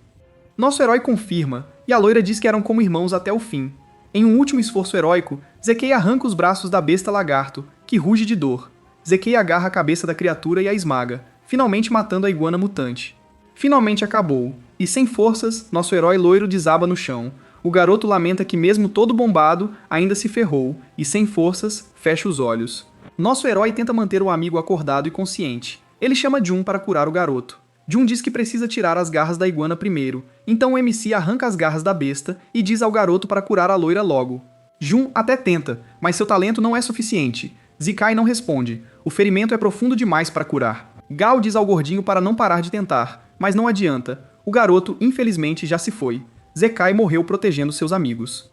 Nosso herói confirma, e a loira diz que eram como irmãos até o fim. Em um último esforço heróico, Zekai arranca os braços da besta lagarto, que ruge de dor. Zekai agarra a cabeça da criatura e a esmaga, finalmente matando a iguana mutante. Finalmente acabou, e sem forças, nosso herói loiro desaba no chão. O garoto lamenta que mesmo todo bombado, ainda se ferrou, e sem forças, fecha os olhos. Nosso herói tenta manter o amigo acordado e consciente. Ele chama Jun para curar o garoto. Jun diz que precisa tirar as garras da iguana primeiro, então o MC arranca as garras da besta e diz ao garoto para curar a loira logo. Jun até tenta, mas seu talento não é suficiente. Zekai não responde. O ferimento é profundo demais para curar. Gal diz ao gordinho para não parar de tentar, mas não adianta. O garoto, infelizmente, já se foi. Zekai morreu protegendo seus amigos.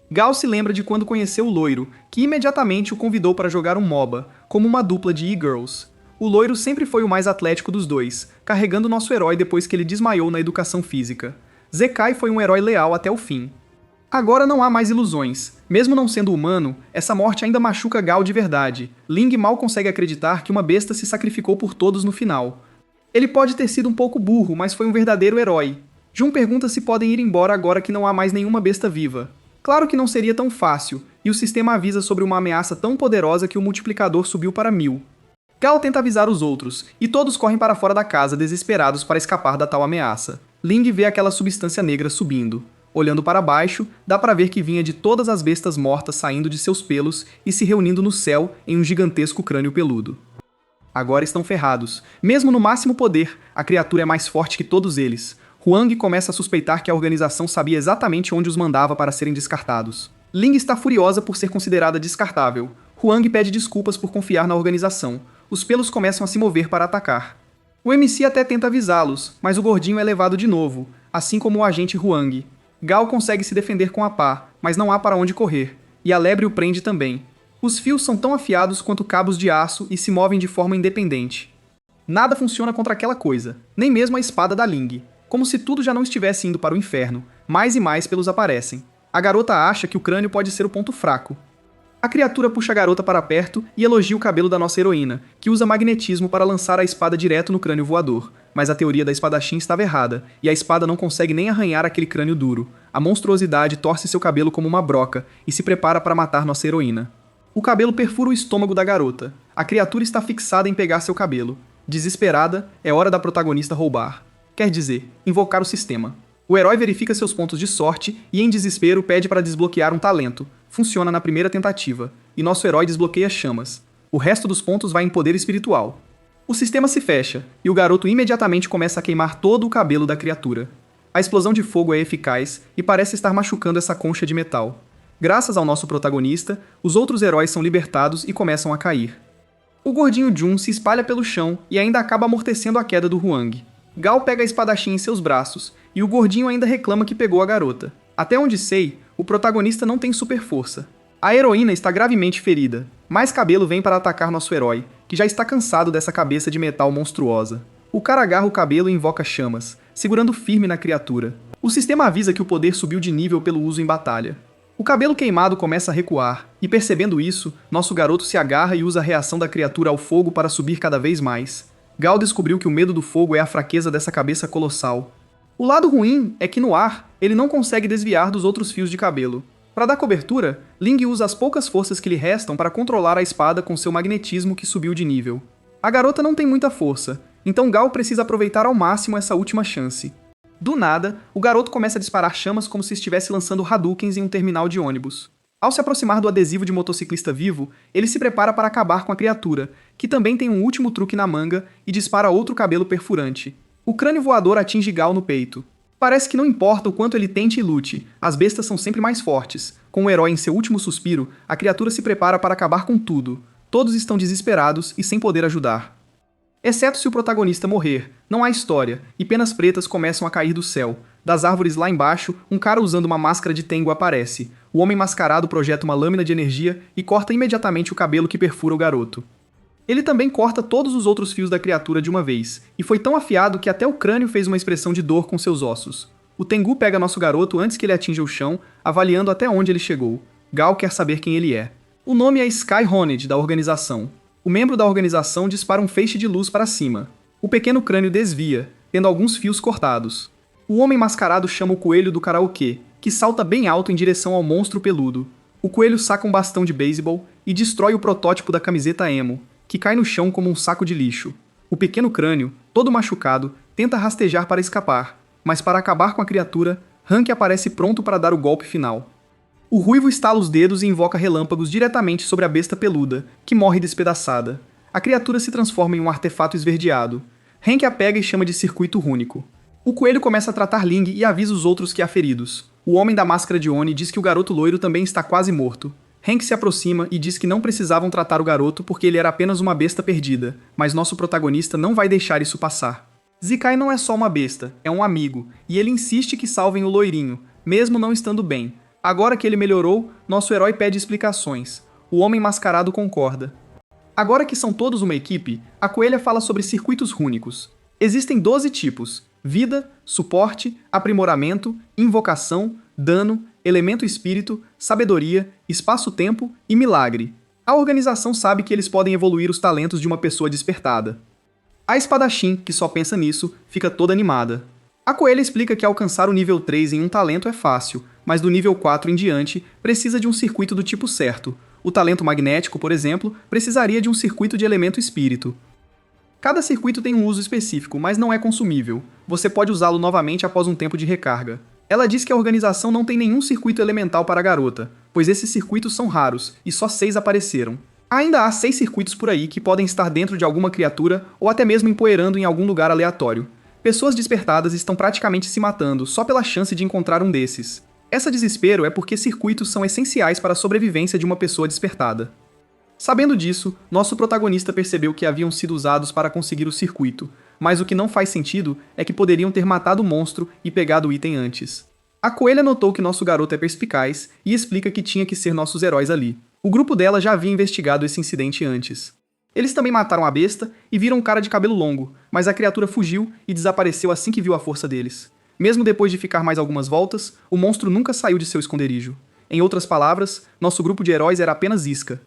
Gal se lembra de quando conheceu o loiro, que imediatamente o convidou para jogar um MOBA, como uma dupla de e-girls. O loiro sempre foi o mais atlético dos dois, carregando nosso herói depois que ele desmaiou na educação física. Zekai foi um herói leal até o fim. Agora não há mais ilusões. Mesmo não sendo humano, essa morte ainda machuca Gal de verdade. Ling mal consegue acreditar que uma besta se sacrificou por todos no final. Ele pode ter sido um pouco burro, mas foi um verdadeiro herói. Jun pergunta se podem ir embora agora que não há mais nenhuma besta viva. Claro que não seria tão fácil, e o sistema avisa sobre uma ameaça tão poderosa que o multiplicador subiu para 1000. Gal tenta avisar os outros, e todos correm para fora da casa desesperados para escapar da tal ameaça. Ling vê aquela substância negra subindo. Olhando para baixo, dá para ver que vinha de todas as bestas mortas saindo de seus pelos e se reunindo no céu em um gigantesco crânio peludo. Agora estão ferrados. Mesmo no máximo poder, a criatura é mais forte que todos eles. Huang começa a suspeitar que a organização sabia exatamente onde os mandava para serem descartados. Ling está furiosa por ser considerada descartável. Huang pede desculpas por confiar na organização. Os pelos começam a se mover para atacar. O MC até tenta avisá-los, mas o gordinho é levado de novo, assim como o agente Huang. Gal consegue se defender com a pá, mas não há para onde correr, e a lebre o prende também. Os fios são tão afiados quanto cabos de aço e se movem de forma independente. Nada funciona contra aquela coisa, nem mesmo a espada da Ling. Como se tudo já não estivesse indo para o inferno, mais e mais pelos aparecem. A garota acha que o crânio pode ser o ponto fraco. A criatura puxa a garota para perto e elogia o cabelo da nossa heroína, que usa magnetismo para lançar a espada direto no crânio voador. Mas a teoria da espadachim estava errada, e a espada não consegue nem arranhar aquele crânio duro. A monstruosidade torce seu cabelo como uma broca e se prepara para matar nossa heroína. O cabelo perfura o estômago da garota. A criatura está fixada em pegar seu cabelo. Desesperada, é hora da protagonista roubar. Quer dizer, invocar o sistema. O herói verifica seus pontos de sorte e, em desespero, pede para desbloquear um talento. Funciona na primeira tentativa, e nosso herói desbloqueia chamas. O resto dos pontos vai em poder espiritual. O sistema se fecha, e o garoto imediatamente começa a queimar todo o cabelo da criatura. A explosão de fogo é eficaz e parece estar machucando essa concha de metal. Graças ao nosso protagonista, os outros heróis são libertados e começam a cair. O gordinho Jun se espalha pelo chão e ainda acaba amortecendo a queda do Huang. Gal pega a espadachim em seus braços, e o gordinho ainda reclama que pegou a garota. Até onde sei, o protagonista não tem super força. A heroína está gravemente ferida. Mais cabelo vem para atacar nosso herói, que já está cansado dessa cabeça de metal monstruosa. O cara agarra o cabelo e invoca chamas, segurando firme na criatura. O sistema avisa que o poder subiu de nível pelo uso em batalha. O cabelo queimado começa a recuar, e percebendo isso, nosso garoto se agarra e usa a reação da criatura ao fogo para subir cada vez mais. Gal descobriu que o medo do fogo é a fraqueza dessa cabeça colossal. O lado ruim é que no ar, ele não consegue desviar dos outros fios de cabelo. Para dar cobertura, Ling usa as poucas forças que lhe restam para controlar a espada com seu magnetismo que subiu de nível. A garota não tem muita força, então Gal precisa aproveitar ao máximo essa última chance. Do nada, o garoto começa a disparar chamas como se estivesse lançando Hadoukens em um terminal de ônibus. Ao se aproximar do adesivo de motociclista vivo, ele se prepara para acabar com a criatura, que também tem um último truque na manga e dispara outro cabelo perfurante. O crânio voador atinge Gal no peito. Parece que não importa o quanto ele tente e lute, as bestas são sempre mais fortes. Com o herói em seu último suspiro, a criatura se prepara para acabar com tudo. Todos estão desesperados e sem poder ajudar. Exceto se o protagonista morrer, não há história, e penas pretas começam a cair do céu. Das árvores lá embaixo, um cara usando uma máscara de Tengu aparece. O homem mascarado projeta uma lâmina de energia e corta imediatamente o cabelo que perfura o garoto. Ele também corta todos os outros fios da criatura de uma vez, e foi tão afiado que até o crânio fez uma expressão de dor com seus ossos. O Tengu pega nosso garoto antes que ele atinja o chão, avaliando até onde ele chegou. Gal quer saber quem ele é. O nome é Sky Honed, da organização. O membro da organização dispara um feixe de luz para cima. O pequeno crânio desvia, tendo alguns fios cortados. O homem mascarado chama o coelho do karaokê, que salta bem alto em direção ao monstro peludo. O coelho saca um bastão de beisebol e destrói o protótipo da camiseta emo, que cai no chão como um saco de lixo. O pequeno crânio, todo machucado, tenta rastejar para escapar, mas para acabar com a criatura, Hank aparece pronto para dar o golpe final. O ruivo estala os dedos e invoca relâmpagos diretamente sobre a besta peluda, que morre despedaçada. A criatura se transforma em um artefato esverdeado. Hank a pega e chama de circuito rúnico. O coelho começa a tratar Ling e avisa os outros que há feridos. O homem da máscara de Oni diz que o garoto loiro também está quase morto. Hank se aproxima e diz que não precisavam tratar o garoto porque ele era apenas uma besta perdida, mas nosso protagonista não vai deixar isso passar. Zikai não é só uma besta, é um amigo, e ele insiste que salvem o loirinho, mesmo não estando bem. Agora que ele melhorou, nosso herói pede explicações. O homem mascarado concorda. Agora que são todos uma equipe, a coelha fala sobre circuitos rúnicos. Existem 12 tipos: vida, suporte, aprimoramento, invocação, dano, elemento espírito, sabedoria, espaço-tempo e milagre. A organização sabe que eles podem evoluir os talentos de uma pessoa despertada. A espadachim, que só pensa nisso, fica toda animada. A coelha explica que alcançar o nível 3 em um talento é fácil, mas do nível 4 em diante precisa de um circuito do tipo certo. O talento magnético, por exemplo, precisaria de um circuito de elemento espírito. Cada circuito tem um uso específico, mas não é consumível. Você pode usá-lo novamente após um tempo de recarga. Ela diz que a organização não tem nenhum circuito elemental para a garota, pois esses circuitos são raros, e só 6 apareceram. Ainda há 6 circuitos por aí que podem estar dentro de alguma criatura ou até mesmo empoeirando em algum lugar aleatório. Pessoas despertadas estão praticamente se matando só pela chance de encontrar um desses. Esse desespero é porque circuitos são essenciais para a sobrevivência de uma pessoa despertada. Sabendo disso, nosso protagonista percebeu que haviam sido usados para conseguir o circuito, mas o que não faz sentido é que poderiam ter matado o monstro e pegado o item antes. A coelha notou que nosso garoto é perspicaz e explica que tinha que ser nossos heróis ali. O grupo dela já havia investigado esse incidente antes. Eles também mataram a besta e viram um cara de cabelo longo, mas a criatura fugiu e desapareceu assim que viu a força deles. Mesmo depois de ficar mais algumas voltas, o monstro nunca saiu de seu esconderijo. Em outras palavras, nosso grupo de heróis era apenas isca.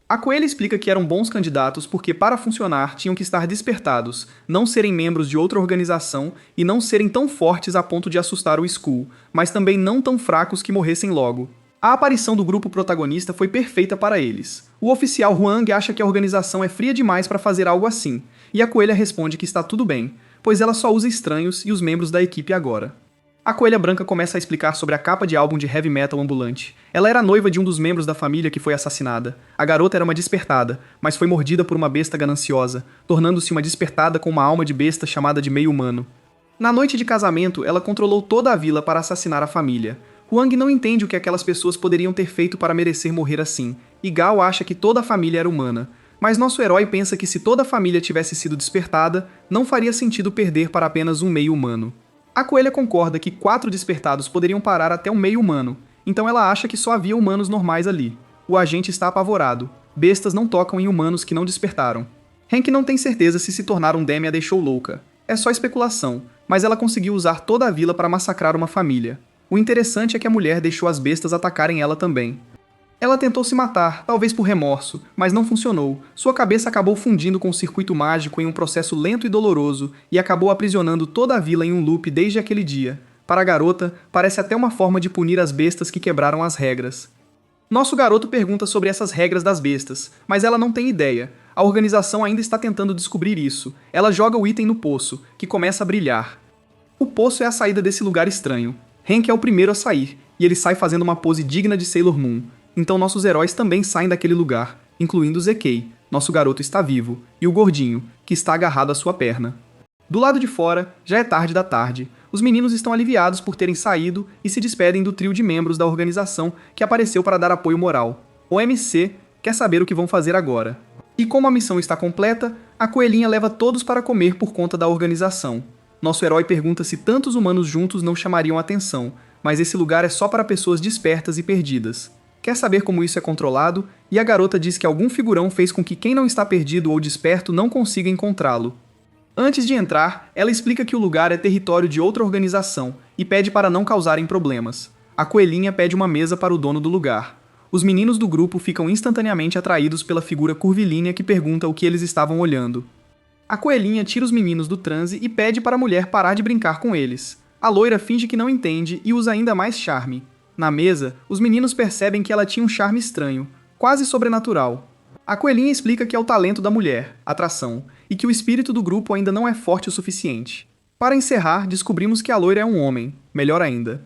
A coelha explica que eram bons candidatos porque, para funcionar, tinham que estar despertados, não serem membros de outra organização e não serem tão fortes a ponto de assustar o Skull, mas também não tão fracos que morressem logo. A aparição do grupo protagonista foi perfeita para eles. O oficial Huang acha que a organização é fria demais para fazer algo assim, e a coelha responde que está tudo bem, pois ela só usa estranhos e os membros da equipe agora. A Coelha Branca começa a explicar sobre a capa de álbum de heavy metal ambulante. Ela era noiva de um dos membros da família que foi assassinada. A garota era uma despertada, mas foi mordida por uma besta gananciosa, tornando-se uma despertada com uma alma de besta chamada de meio humano. Na noite de casamento, ela controlou toda a vila para assassinar a família. Huang não entende o que aquelas pessoas poderiam ter feito para merecer morrer assim, e Gao acha que toda a família era humana. Mas nosso herói pensa que se toda a família tivesse sido despertada, não faria sentido perder para apenas um meio humano. A coelha concorda que 4 despertados poderiam parar até um meio humano, então ela acha que só havia humanos normais ali. O agente está apavorado. Bestas não tocam em humanos que não despertaram. Hank não tem certeza se tornar um Demi a deixou louca. É só especulação, mas ela conseguiu usar toda a vila para massacrar uma família. O interessante é que a mulher deixou as bestas atacarem ela também. Ela tentou se matar, talvez por remorso, mas não funcionou. Sua cabeça acabou fundindo com o circuito mágico em um processo lento e doloroso e acabou aprisionando toda a vila em um loop desde aquele dia. Para a garota, parece até uma forma de punir as bestas que quebraram as regras. Nosso garoto pergunta sobre essas regras das bestas, mas ela não tem ideia. A organização ainda está tentando descobrir isso. Ela joga o item no poço, que começa a brilhar. O poço é a saída desse lugar estranho. Hank é o primeiro a sair, e ele sai fazendo uma pose digna de Sailor Moon. Então nossos heróis também saem daquele lugar, incluindo Zekei, nosso garoto está vivo, e o gordinho, que está agarrado à sua perna. Do lado de fora, já é tarde da tarde. Os meninos estão aliviados por terem saído e se despedem do trio de membros da organização que apareceu para dar apoio moral. O MC quer saber o que vão fazer agora. E como a missão está completa, a coelhinha leva todos para comer por conta da organização. Nosso herói pergunta se tantos humanos juntos não chamariam atenção, mas esse lugar é só para pessoas despertas e perdidas. Quer saber como isso é controlado, e a garota diz que algum figurão fez com que quem não está perdido ou desperto não consiga encontrá-lo. Antes de entrar, ela explica que o lugar é território de outra organização e pede para não causarem problemas. A coelhinha pede uma mesa para o dono do lugar. Os meninos do grupo ficam instantaneamente atraídos pela figura curvilínea que pergunta o que eles estavam olhando. A coelhinha tira os meninos do transe e pede para a mulher parar de brincar com eles. A loira finge que não entende e usa ainda mais charme. Na mesa, os meninos percebem que ela tinha um charme estranho, quase sobrenatural. A coelhinha explica que é o talento da mulher, atração, e que o espírito do grupo ainda não é forte o suficiente. Para encerrar, descobrimos que a loira é um homem, melhor ainda.